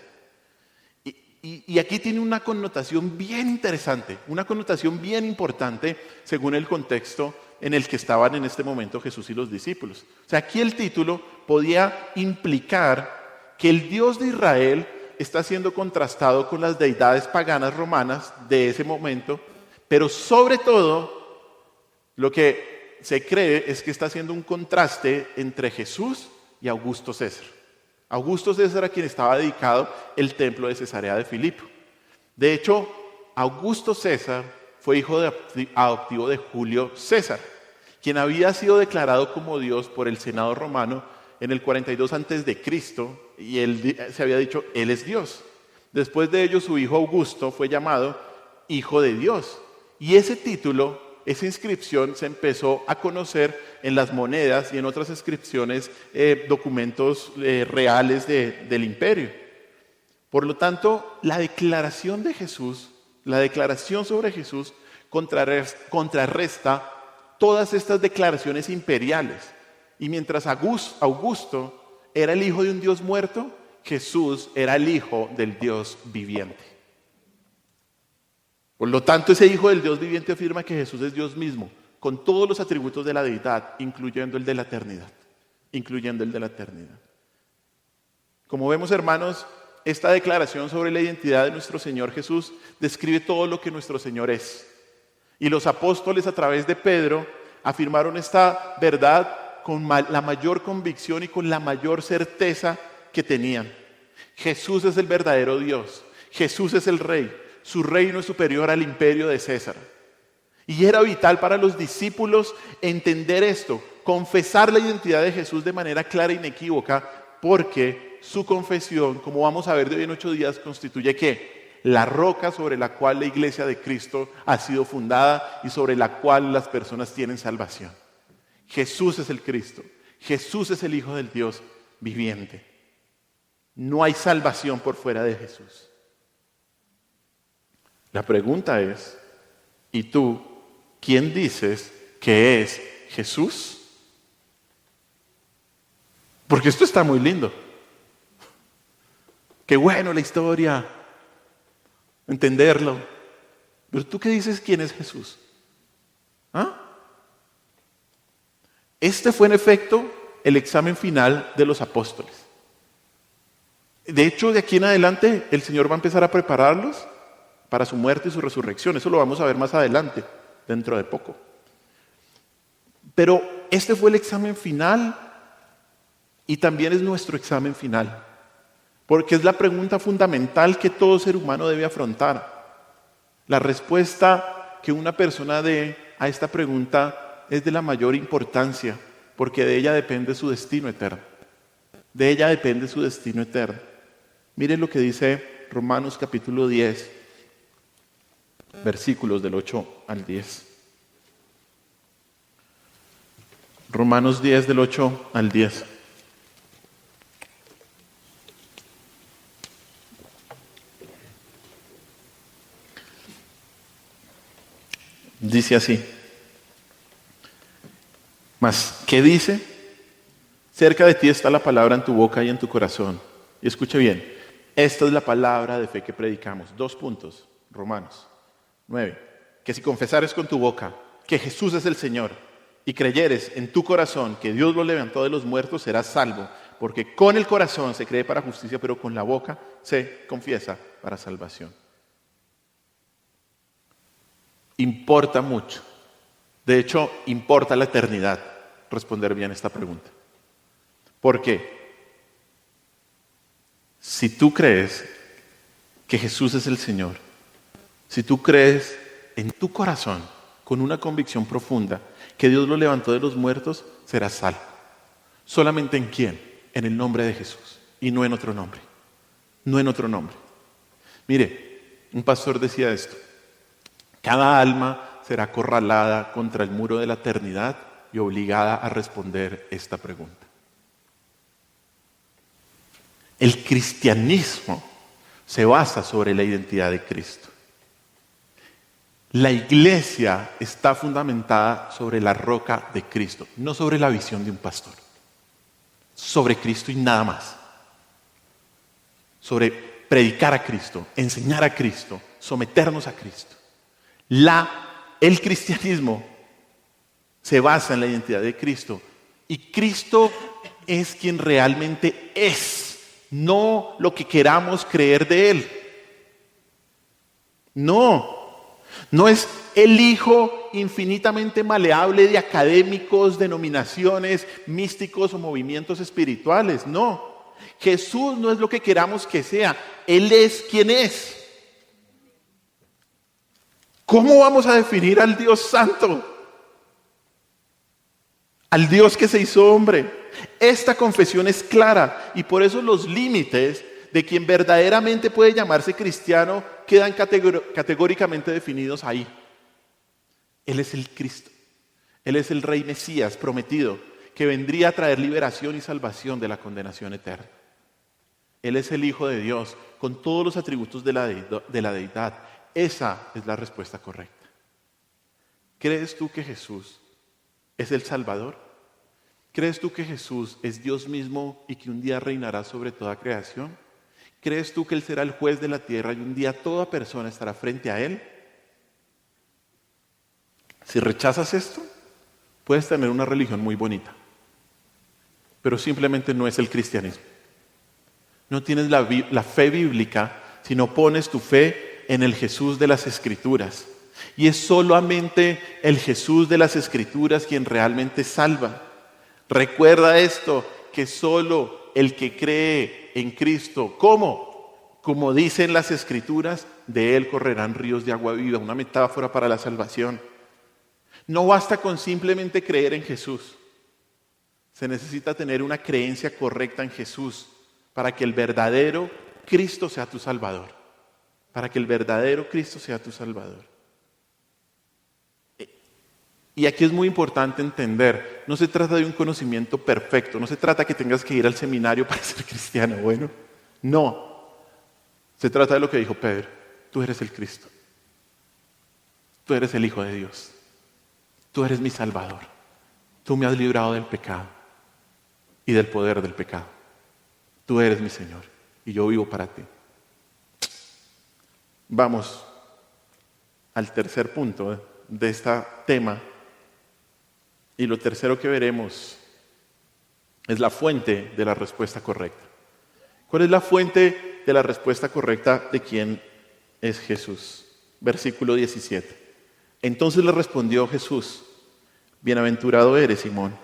Y aquí tiene una connotación bien interesante, una connotación bien importante según el contexto en el que estaban en este momento Jesús y los discípulos. O sea, aquí el título podía implicar que el Dios de Israel está siendo contrastado con las deidades paganas romanas de ese momento, pero sobre todo lo que se cree es que está haciendo un contraste entre Jesús y Augusto César. Augusto César, a quien estaba dedicado el templo de Cesarea de Filipo. De hecho, Augusto César fue hijo adoptivo de Julio César, quien había sido declarado como Dios por el Senado romano en el 42 a.C., y él se había dicho, él es Dios. Después de ello, su hijo Augusto fue llamado Hijo de Dios. Y ese título, esa inscripción se empezó a conocer en las monedas y en otras inscripciones, documentos reales del imperio. Por lo tanto, la declaración de Jesús, la declaración sobre Jesús, contrarresta todas estas declaraciones imperiales. Y mientras Augusto era el hijo de un Dios muerto, Jesús era el hijo del Dios viviente. Por lo tanto, ese hijo del Dios viviente afirma que Jesús es Dios mismo, con todos los atributos de la deidad, incluyendo el de la eternidad. Incluyendo el de la eternidad. Como vemos, hermanos, esta declaración sobre la identidad de nuestro Señor Jesús describe todo lo que nuestro Señor es. Y los apóstoles, a través de Pedro, afirmaron esta verdad con la mayor convicción y con la mayor certeza que tenían. Jesús es el verdadero Dios. Jesús es el Rey. Su reino es superior al imperio de César. Y era vital para los discípulos entender esto, confesar la identidad de Jesús de manera clara e inequívoca, porque su confesión, como vamos a ver de hoy en 8 días, constituye ¿qué? La roca sobre la cual la iglesia de Cristo ha sido fundada y sobre la cual las personas tienen salvación. Jesús es el Cristo. Jesús es el Hijo del Dios viviente. No hay salvación por fuera de Jesús. La pregunta es, ¿y tú quién dices que es Jesús? Porque esto está muy lindo. Qué bueno la historia, entenderlo. Pero ¿tú qué dices quién es Jesús? ¿Ah? Este fue en efecto el examen final de los apóstoles. De hecho, de aquí en adelante el Señor va a empezar a prepararlos para su muerte y su resurrección. Eso lo vamos a ver más adelante, dentro de poco. Pero este fue el examen final y también es nuestro examen final, porque es la pregunta fundamental que todo ser humano debe afrontar. La respuesta que una persona dé a esta pregunta es de la mayor importancia, porque de ella depende su destino eterno. De ella depende su destino eterno. Miren lo que dice Romanos capítulo 10, versículos del 8 al 10. Romanos 10 del 8 al 10. Dice así. Mas, ¿qué dice? Cerca de ti está la palabra en tu boca y en tu corazón. Y escuche bien, esta es la palabra de fe que predicamos. 2 puntos, Romanos 9. Que si confesares con tu boca que Jesús es el Señor y creyeres en tu corazón que Dios lo levantó de los muertos, serás salvo. Porque con el corazón se cree para justicia, pero con la boca se confiesa para salvación. Importa mucho. De hecho, importa la eternidad responder bien esta pregunta. ¿Por qué? Si tú crees que Jesús es el Señor, si tú crees en tu corazón, con una convicción profunda, que Dios lo levantó de los muertos, serás salvo. ¿Solamente en quién? En el nombre de Jesús y no en otro nombre. No en otro nombre. Mire, un pastor decía esto: cada alma será acorralada contra el muro de la eternidad y obligada a responder esta pregunta. El cristianismo se basa sobre la identidad de Cristo. La iglesia está fundamentada sobre la roca de Cristo, no sobre la visión de un pastor. Sobre Cristo y nada más. Sobre predicar a Cristo, enseñar a Cristo, someternos a Cristo. El cristianismo se basa en la identidad de Cristo. Y Cristo es quien realmente es, no lo que queramos creer de Él. No es el hijo infinitamente maleable de académicos, denominaciones, místicos o movimientos espirituales. No, Jesús no es lo que queramos que sea. Él es quien es. ¿Cómo vamos a definir al Dios Santo? Al Dios que se hizo hombre. Esta confesión es clara y por eso los límites de quien verdaderamente puede llamarse cristiano quedan categóricamente definidos ahí. Él es el Cristo. Él es el Rey Mesías prometido que vendría a traer liberación y salvación de la condenación eterna. Él es el Hijo de Dios con todos los atributos de la deidad. Esa es la respuesta correcta. ¿Crees tú que Jesús es el Salvador? ¿Crees tú que Jesús es Dios mismo y que un día reinará sobre toda creación? ¿Crees tú que Él será el juez de la tierra y un día toda persona estará frente a Él? Si rechazas esto, puedes tener una religión muy bonita, pero simplemente no es el cristianismo. No tienes la fe bíblica si no pones tu fe en el Jesús de las Escrituras. Y es solamente el Jesús de las Escrituras quien realmente salva. Recuerda esto, que solo el que cree en Cristo, ¿cómo? Como dicen las Escrituras, de Él correrán ríos de agua viva, una metáfora para la salvación. No basta con simplemente creer en Jesús. Se necesita tener una creencia correcta en Jesús para que el verdadero Cristo sea tu Salvador. Para que el verdadero Cristo sea tu Salvador. Y aquí es muy importante entender, no se trata de un conocimiento perfecto, no se trata que tengas que ir al seminario para ser cristiano, bueno, no. Se trata de lo que dijo Pedro, tú eres el Cristo, tú eres el Hijo de Dios, tú eres mi Salvador, tú me has librado del pecado y del poder del pecado, tú eres mi Señor y yo vivo para ti. Vamos al tercer punto de este tema. Y lo tercero que veremos es la fuente de la respuesta correcta. ¿Cuál es la fuente de la respuesta correcta de quién es Jesús? Versículo 17. Entonces le respondió Jesús: bienaventurado eres, Simón,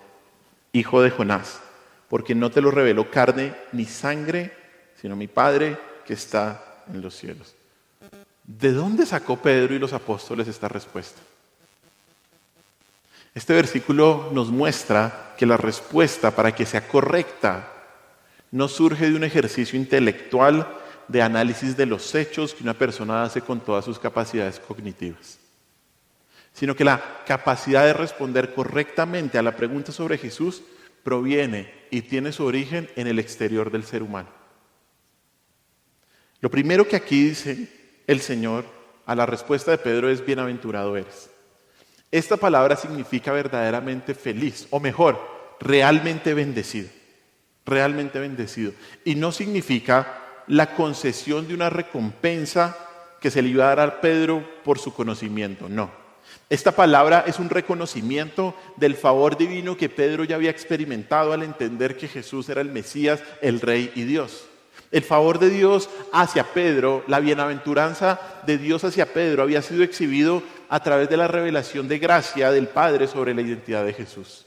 hijo de Jonás, porque no te lo reveló carne ni sangre, sino mi Padre que está en los cielos. ¿De dónde sacó Pedro y los apóstoles esta respuesta? Este versículo nos muestra que la respuesta, para que sea correcta, no surge de un ejercicio intelectual de análisis de los hechos que una persona hace con todas sus capacidades cognitivas, sino que la capacidad de responder correctamente a la pregunta sobre Jesús proviene y tiene su origen en el exterior del ser humano. Lo primero que aquí dice el Señor a la respuesta de Pedro es: bienaventurado eres. Esta palabra significa verdaderamente feliz, o mejor, realmente bendecido. Realmente bendecido. Y no significa la concesión de una recompensa que se le iba a dar a Pedro por su conocimiento, no. Esta palabra es un reconocimiento del favor divino que Pedro ya había experimentado al entender que Jesús era el Mesías, el Rey y Dios. El favor de Dios hacia Pedro, la bienaventuranza de Dios hacia Pedro había sido exhibido a través de la revelación de gracia del Padre sobre la identidad de Jesús.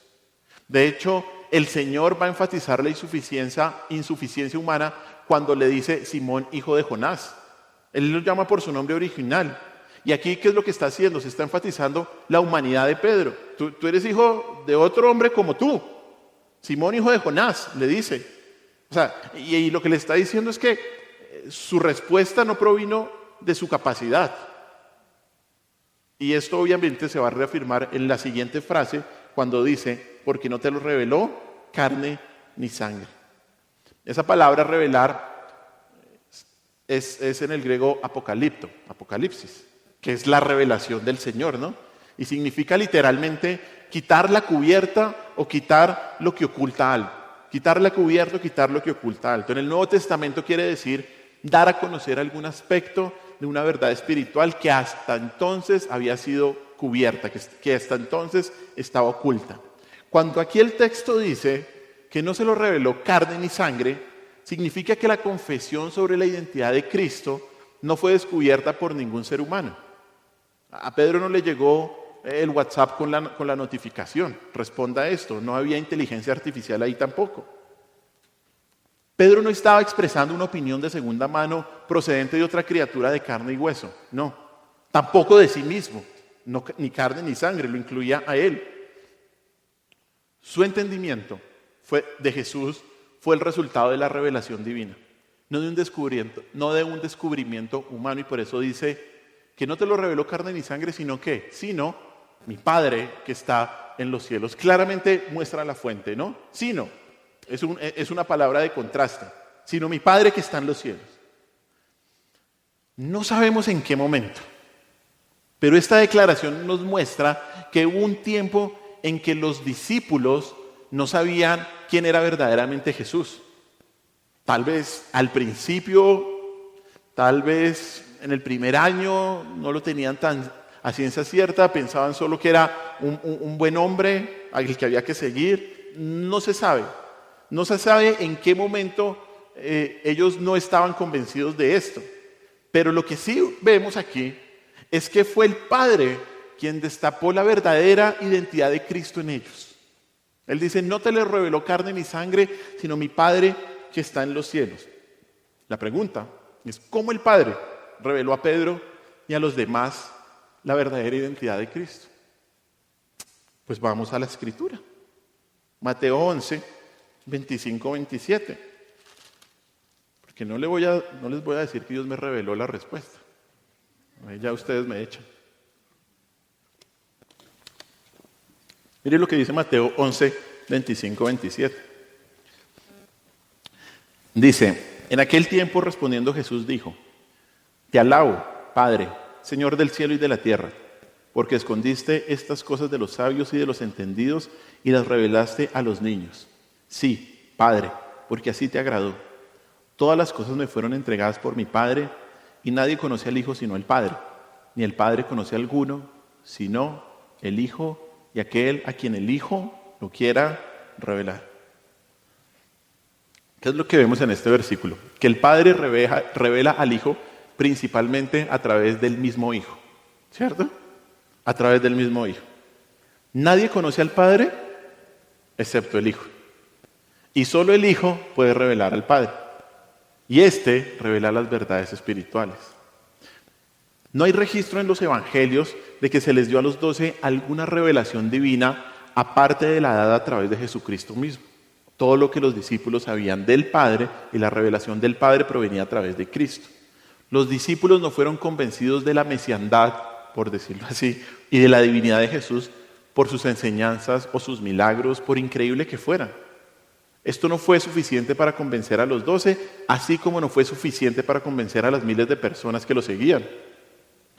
De hecho, el Señor va a enfatizar la insuficiencia humana cuando le dice Simón, hijo de Jonás. Él lo llama por su nombre original. Y aquí, ¿qué es lo que está haciendo? Se está enfatizando la humanidad de Pedro. Tú eres hijo de otro hombre como tú. Simón, hijo de Jonás, le dice. O sea, y lo que le está diciendo es que su respuesta no provino de su capacidad. Y esto obviamente se va a reafirmar en la siguiente frase cuando dice: porque no te lo reveló carne ni sangre. Esa palabra revelar es en el griego apocalipsis, que es la revelación del Señor, ¿no? Y significa literalmente quitar la cubierta o quitar lo que oculta algo. Quitar la cubierta o quitar lo que oculta algo. En el Nuevo Testamento quiere decir dar a conocer algún aspecto de una verdad espiritual que hasta entonces había sido cubierta, que hasta entonces estaba oculta. Cuando aquí el texto dice que no se lo reveló carne ni sangre, significa que la confesión sobre la identidad de Cristo no fue descubierta por ningún ser humano. A Pedro no le llegó el WhatsApp con la notificación, responda a esto, no había inteligencia artificial ahí tampoco. Pedro no estaba expresando una opinión de segunda mano procedente de otra criatura de carne y hueso, no, tampoco de sí mismo, no, ni carne ni sangre, lo incluía a él. Su entendimiento de Jesús fue el resultado de la revelación divina, no de un descubrimiento humano, y por eso dice que no te lo reveló carne ni sangre, sino mi Padre que está en los cielos. Claramente muestra la fuente, ¿no? Es una palabra de contraste, sino mi Padre que está en los cielos. No sabemos en qué momento, pero esta declaración nos muestra que hubo un tiempo en que los discípulos no sabían quién era verdaderamente Jesús. Tal vez al principio, tal vez en el primer año no lo tenían tan a ciencia cierta, pensaban solo que era un buen hombre al que había que seguir. No se sabe en qué momento ellos no estaban convencidos de esto. Pero lo que sí vemos aquí es que fue el Padre quien destapó la verdadera identidad de Cristo en ellos. Él dice, no te le reveló carne ni sangre, sino mi Padre que está en los cielos. La pregunta es, ¿cómo el Padre reveló a Pedro y a los demás la verdadera identidad de Cristo? Pues vamos a la Escritura. Mateo 11, 25, 27. Porque no les voy a decir que Dios me reveló la respuesta. Ahí ya ustedes me echan. Miren lo que dice Mateo 11, 25, 27. Dice, en aquel tiempo respondiendo Jesús dijo, te alabo, Padre, Señor del cielo y de la tierra, porque escondiste estas cosas de los sabios y de los entendidos y las revelaste a los niños. Sí, Padre, porque así te agradó. Todas las cosas me fueron entregadas por mi Padre, y nadie conoce al Hijo sino el Padre, ni el Padre conoce a alguno, sino el Hijo y aquel a quien el Hijo lo quiera revelar. ¿Qué es lo que vemos en este versículo? Que el Padre revela al Hijo principalmente a través del mismo Hijo, ¿cierto? A través del mismo Hijo. Nadie conoce al Padre excepto el Hijo. Y solo el Hijo puede revelar al Padre. Y éste revela las verdades espirituales. No hay registro en los evangelios de que se les dio a los 12 alguna revelación divina aparte de la dada a través de Jesucristo mismo. Todo lo que los discípulos sabían del Padre y la revelación del Padre provenía a través de Cristo. Los discípulos no fueron convencidos de la mesiandad, por decirlo así, y de la divinidad de Jesús por sus enseñanzas o sus milagros, por increíble que fueran. Esto no fue suficiente para convencer a los 12, así como no fue suficiente para convencer a las miles de personas que lo seguían.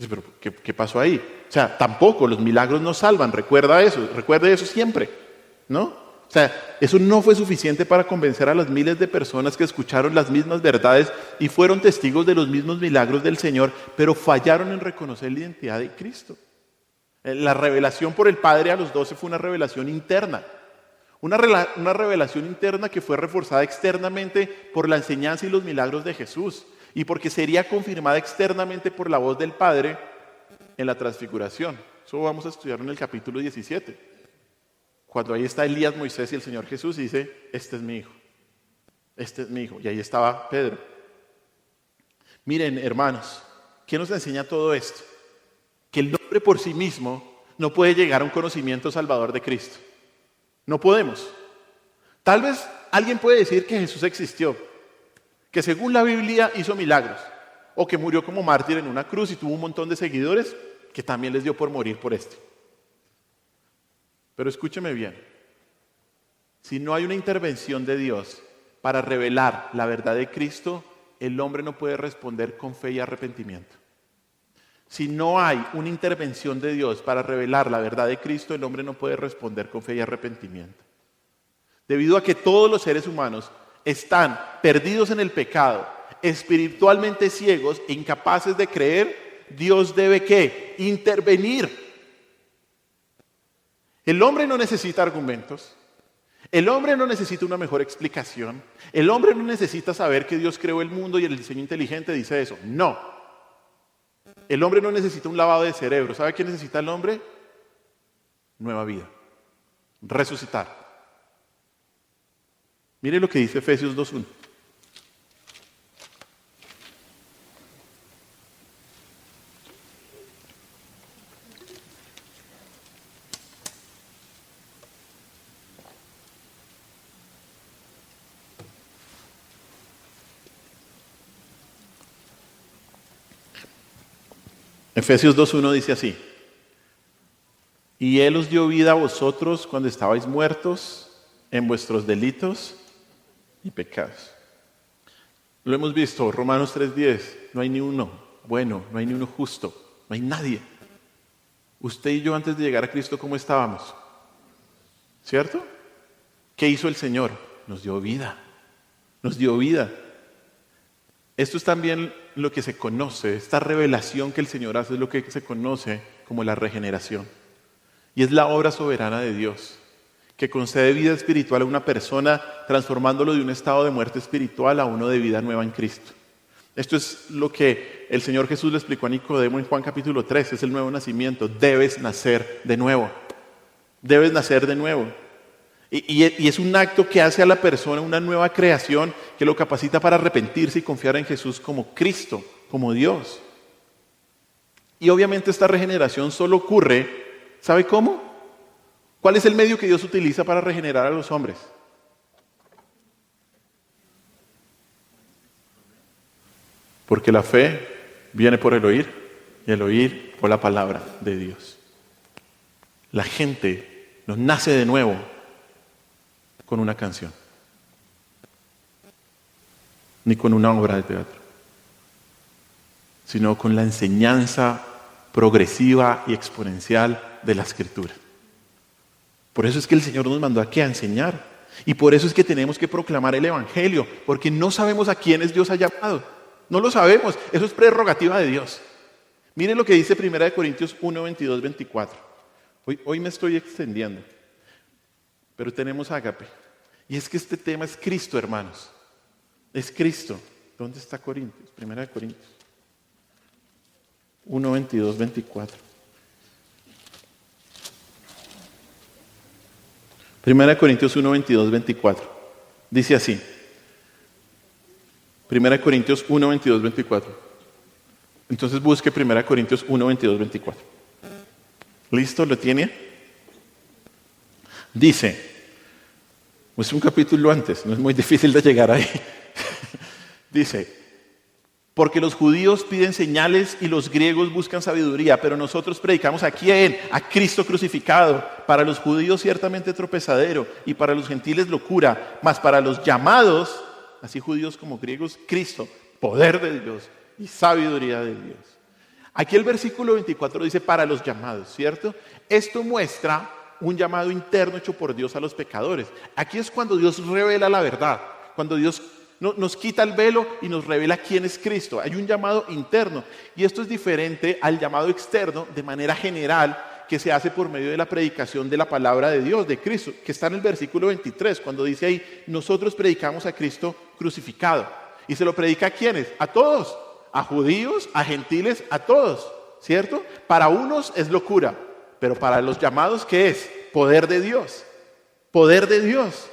Pero, ¿qué pasó ahí? O sea, tampoco, los milagros no salvan, recuerde eso siempre, ¿no? O sea, eso no fue suficiente para convencer a las miles de personas que escucharon las mismas verdades y fueron testigos de los mismos milagros del Señor, pero fallaron en reconocer la identidad de Cristo. La revelación por el Padre a los 12 fue una revelación interna. Una revelación interna que fue reforzada externamente por la enseñanza y los milagros de Jesús y porque sería confirmada externamente por la voz del Padre en la transfiguración. Eso vamos a estudiar en el capítulo 17. Cuando ahí está Elías, Moisés y el Señor Jesús y dice, este es mi hijo, este es mi hijo. Y ahí estaba Pedro. Miren, hermanos, ¿qué nos enseña todo esto? Que el hombre por sí mismo no puede llegar a un conocimiento salvador de Cristo. No podemos. Tal vez alguien puede decir que Jesús existió, que según la Biblia hizo milagros, o que murió como mártir en una cruz y tuvo un montón de seguidores que también les dio por morir por esto. Pero escúcheme bien, si no hay una intervención de Dios para revelar la verdad de Cristo, el hombre no puede responder con fe y arrepentimiento. Si no hay una intervención de Dios para revelar la verdad de Cristo, el hombre no puede responder con fe y arrepentimiento. Debido a que todos los seres humanos están perdidos en el pecado, espiritualmente ciegos e incapaces de creer, Dios debe ¿qué? Intervenir. El hombre no necesita argumentos. El hombre no necesita una mejor explicación. El hombre no necesita saber que Dios creó el mundo y el diseño inteligente dice eso. No. El hombre no necesita un lavado de cerebro. ¿Sabe qué necesita el hombre? Nueva vida. Resucitar. Mire lo que dice Efesios 2:1. Efesios 2:1 dice así: y Él os dio vida a vosotros cuando estabais muertos en vuestros delitos y pecados. Lo hemos visto, Romanos 3:10, no hay ni uno bueno, no hay ni uno justo, no hay nadie. Usted y yo antes de llegar a Cristo, ¿cómo estábamos? ¿Cierto? ¿Qué hizo el Señor? Nos dio vida, nos dio vida. Esto es también lo que se conoce, esta revelación que el Señor hace es lo que se conoce como la regeneración. Y es la obra soberana de Dios, que concede vida espiritual a una persona, transformándolo de un estado de muerte espiritual a uno de vida nueva en Cristo. Esto es lo que el Señor Jesús le explicó a Nicodemo en Juan capítulo 3, es el nuevo nacimiento. Debes nacer de nuevo. Debes nacer de nuevo. Y es un acto que hace a la persona una nueva creación que lo capacita para arrepentirse y confiar en Jesús como Cristo, como Dios. Y obviamente esta regeneración solo ocurre, ¿sabe cómo? ¿Cuál es el medio que Dios utiliza para regenerar a los hombres? Porque la fe viene por el oír y el oír por la palabra de Dios. La gente nos nace de nuevo con una canción, ni con una obra de teatro, sino con la enseñanza progresiva y exponencial de la Escritura. Por eso es que el Señor nos mandó aquí a enseñar, y por eso es que tenemos que proclamar el Evangelio, porque no sabemos a quiénes Dios ha llamado, no lo sabemos, eso es prerrogativa de Dios. Miren lo que dice 1 Corintios 1, 22, 24. Hoy me estoy extendiendo, pero tenemos ágape. Y es que este tema es Cristo, hermanos. Es Cristo. ¿Dónde está Corintios? 1 Corintios 1, 22, 24. 1 Corintios 1, 22, 24. Dice así. 1 Corintios 1, 22, 24. Entonces busque 1 Corintios 1, 22, 24. ¿Listo? ¿Lo tiene? Dice, es un capítulo antes, no es muy difícil de llegar ahí. Dice, porque los judíos piden señales y los griegos buscan sabiduría, pero nosotros predicamos a quién, a Cristo crucificado. Para los judíos ciertamente tropezadero y para los gentiles locura, mas para los llamados, así judíos como griegos, Cristo, poder de Dios y sabiduría de Dios. Aquí el versículo 24 dice para los llamados, ¿cierto? Esto muestra un llamado interno hecho por Dios a los pecadores. Aquí es cuando Dios revela la verdad, cuando Dios nos quita el velo y nos revela quién es Cristo. Hay un llamado interno y esto es diferente al llamado externo de manera general que se hace por medio de la predicación de la palabra de Dios, de Cristo, que está en el versículo 23, cuando dice ahí, nosotros predicamos a Cristo crucificado. ¿Y se lo predica a quiénes? A todos, a judíos, a gentiles, a todos, ¿cierto? Para unos es locura, pero para los llamados, ¿qué es? Poder de Dios. Poder de Dios.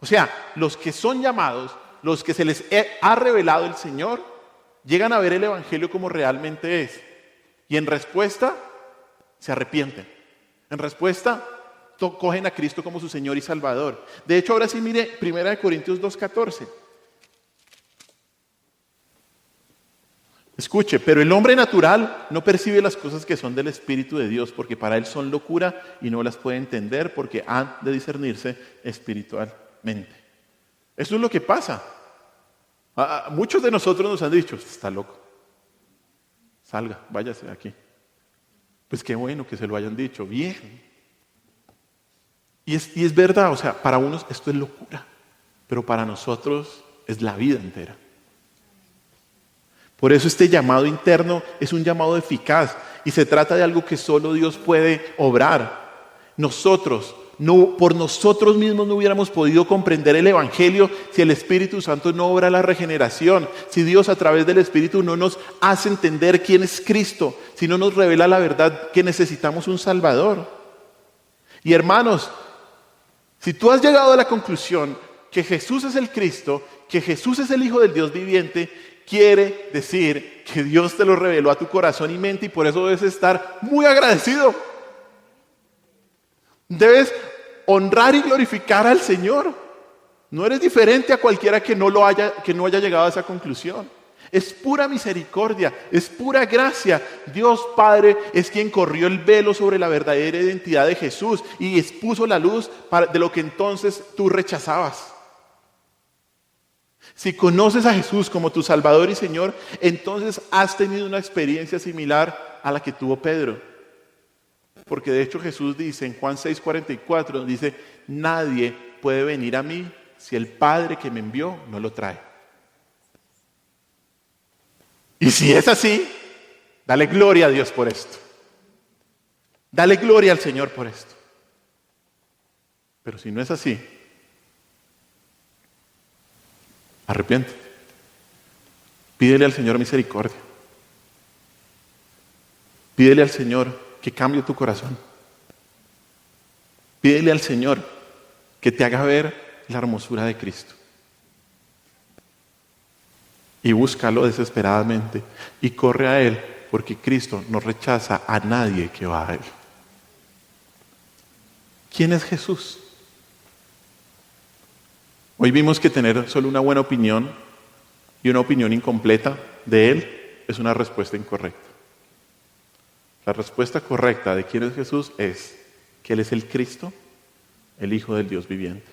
O sea, los que son llamados, los que se les ha revelado el Señor, llegan a ver el Evangelio como realmente es. Y en respuesta, se arrepienten. En respuesta, cogen a Cristo como su Señor y Salvador. De hecho, ahora sí mire 1 Corintios 2:14. Escuche, pero el hombre natural no percibe las cosas que son del Espíritu de Dios, porque para él son locura y no las puede entender porque han de discernirse espiritualmente. Eso es lo que pasa. Muchos de nosotros nos han dicho, está loco, salga, váyase de aquí. Pues qué bueno que se lo hayan dicho, bien. Y es verdad, o sea, para unos esto es locura, pero para nosotros es la vida entera. Por eso este llamado interno es un llamado eficaz y se trata de algo que solo Dios puede obrar. Nosotros, por nosotros mismos no hubiéramos podido comprender el Evangelio si el Espíritu Santo no obra la regeneración, si Dios a través del Espíritu no nos hace entender quién es Cristo, si no nos revela la verdad que necesitamos un Salvador. Y hermanos, si tú has llegado a la conclusión que Jesús es el Cristo, que Jesús es el Hijo del Dios viviente, quiere decir que Dios te lo reveló a tu corazón y mente y por eso debes estar muy agradecido. Debes honrar y glorificar al Señor. No eres diferente a cualquiera que no haya llegado a esa conclusión. Es pura misericordia, es pura gracia. Dios Padre es quien corrió el velo sobre la verdadera identidad de Jesús y expuso la luz de lo que entonces tú rechazabas. Si conoces a Jesús como tu Salvador y Señor, entonces has tenido una experiencia similar a la que tuvo Pedro. Porque de hecho Jesús dice en Juan 6:44, dice, nadie puede venir a mí si el Padre que me envió no lo trae. Y si es así, dale gloria a Dios por esto. Dale gloria al Señor por esto. Pero si no es así, arrepiéntete. Pídele al Señor misericordia. Pídele al Señor que cambie tu corazón. Pídele al Señor que te haga ver la hermosura de Cristo. Y búscalo desesperadamente y corre a Él, porque Cristo no rechaza a nadie que va a Él. ¿Quién es Jesús? Hoy vimos que tener solo una buena opinión y una opinión incompleta de Él es una respuesta incorrecta. La respuesta correcta de quién es Jesús es que Él es el Cristo, el Hijo del Dios viviente.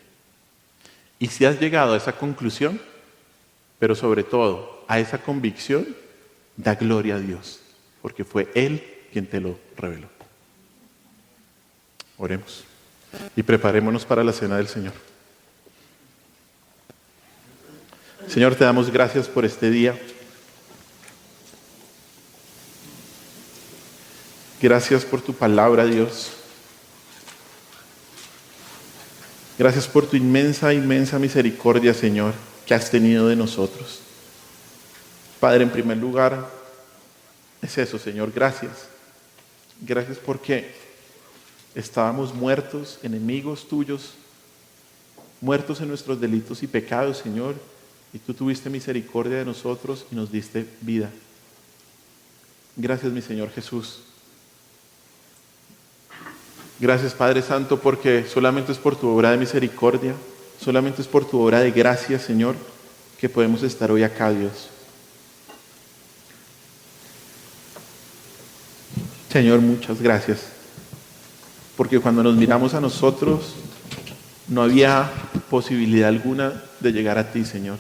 Y si has llegado a esa conclusión, pero sobre todo a esa convicción, da gloria a Dios, porque fue Él quien te lo reveló. Oremos y preparémonos para la cena del Señor. Señor, te damos gracias por este día. Gracias por tu palabra, Dios. Gracias por tu inmensa, inmensa misericordia, Señor, que has tenido de nosotros. Padre, en primer lugar, es eso, Señor, gracias. Gracias porque estábamos muertos, enemigos tuyos, muertos en nuestros delitos y pecados, Señor, y tú tuviste misericordia de nosotros y nos diste vida. Gracias, mi Señor Jesús. Gracias, Padre Santo, porque solamente es por tu obra de misericordia, solamente es por tu obra de gracia, Señor, que podemos estar hoy acá, Dios. Señor, muchas gracias, porque cuando nos miramos a nosotros, no había posibilidad alguna de llegar a ti, Señor.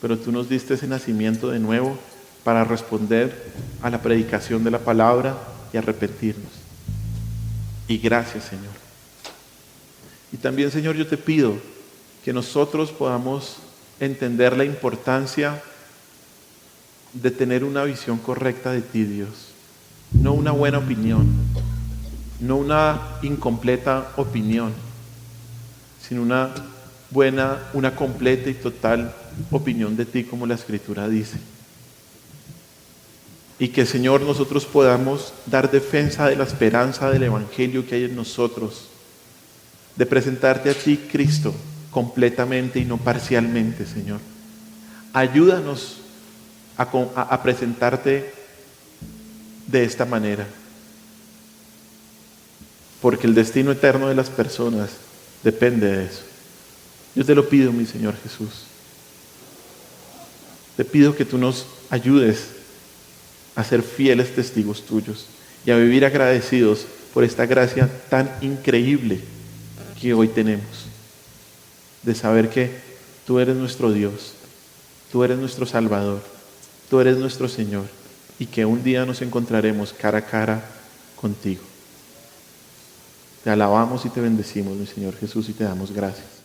Pero tú nos diste ese nacimiento de nuevo para responder a la predicación de la palabra y arrepentirnos. Y gracias, Señor. Y también, Señor, yo te pido que nosotros podamos entender la importancia de tener una visión correcta de ti, Dios. No una buena opinión, no una incompleta opinión, sino una buena, una completa y total opinión de ti, como la Escritura dice. Y que, Señor, nosotros podamos dar defensa de la esperanza del Evangelio que hay en nosotros, de presentarte a ti, Cristo, completamente y no parcialmente, Señor. Ayúdanos a presentarte de esta manera, porque el destino eterno de las personas depende de eso. Yo te lo pido, mi Señor Jesús. Te pido que tú nos ayudes a ser fieles testigos tuyos y a vivir agradecidos por esta gracia tan increíble que hoy tenemos, de saber que Tú eres nuestro Dios, tú eres nuestro Salvador, tú eres nuestro Señor, y que un día nos encontraremos cara a cara contigo. Te alabamos y te bendecimos, mi Señor Jesús, y te damos gracias.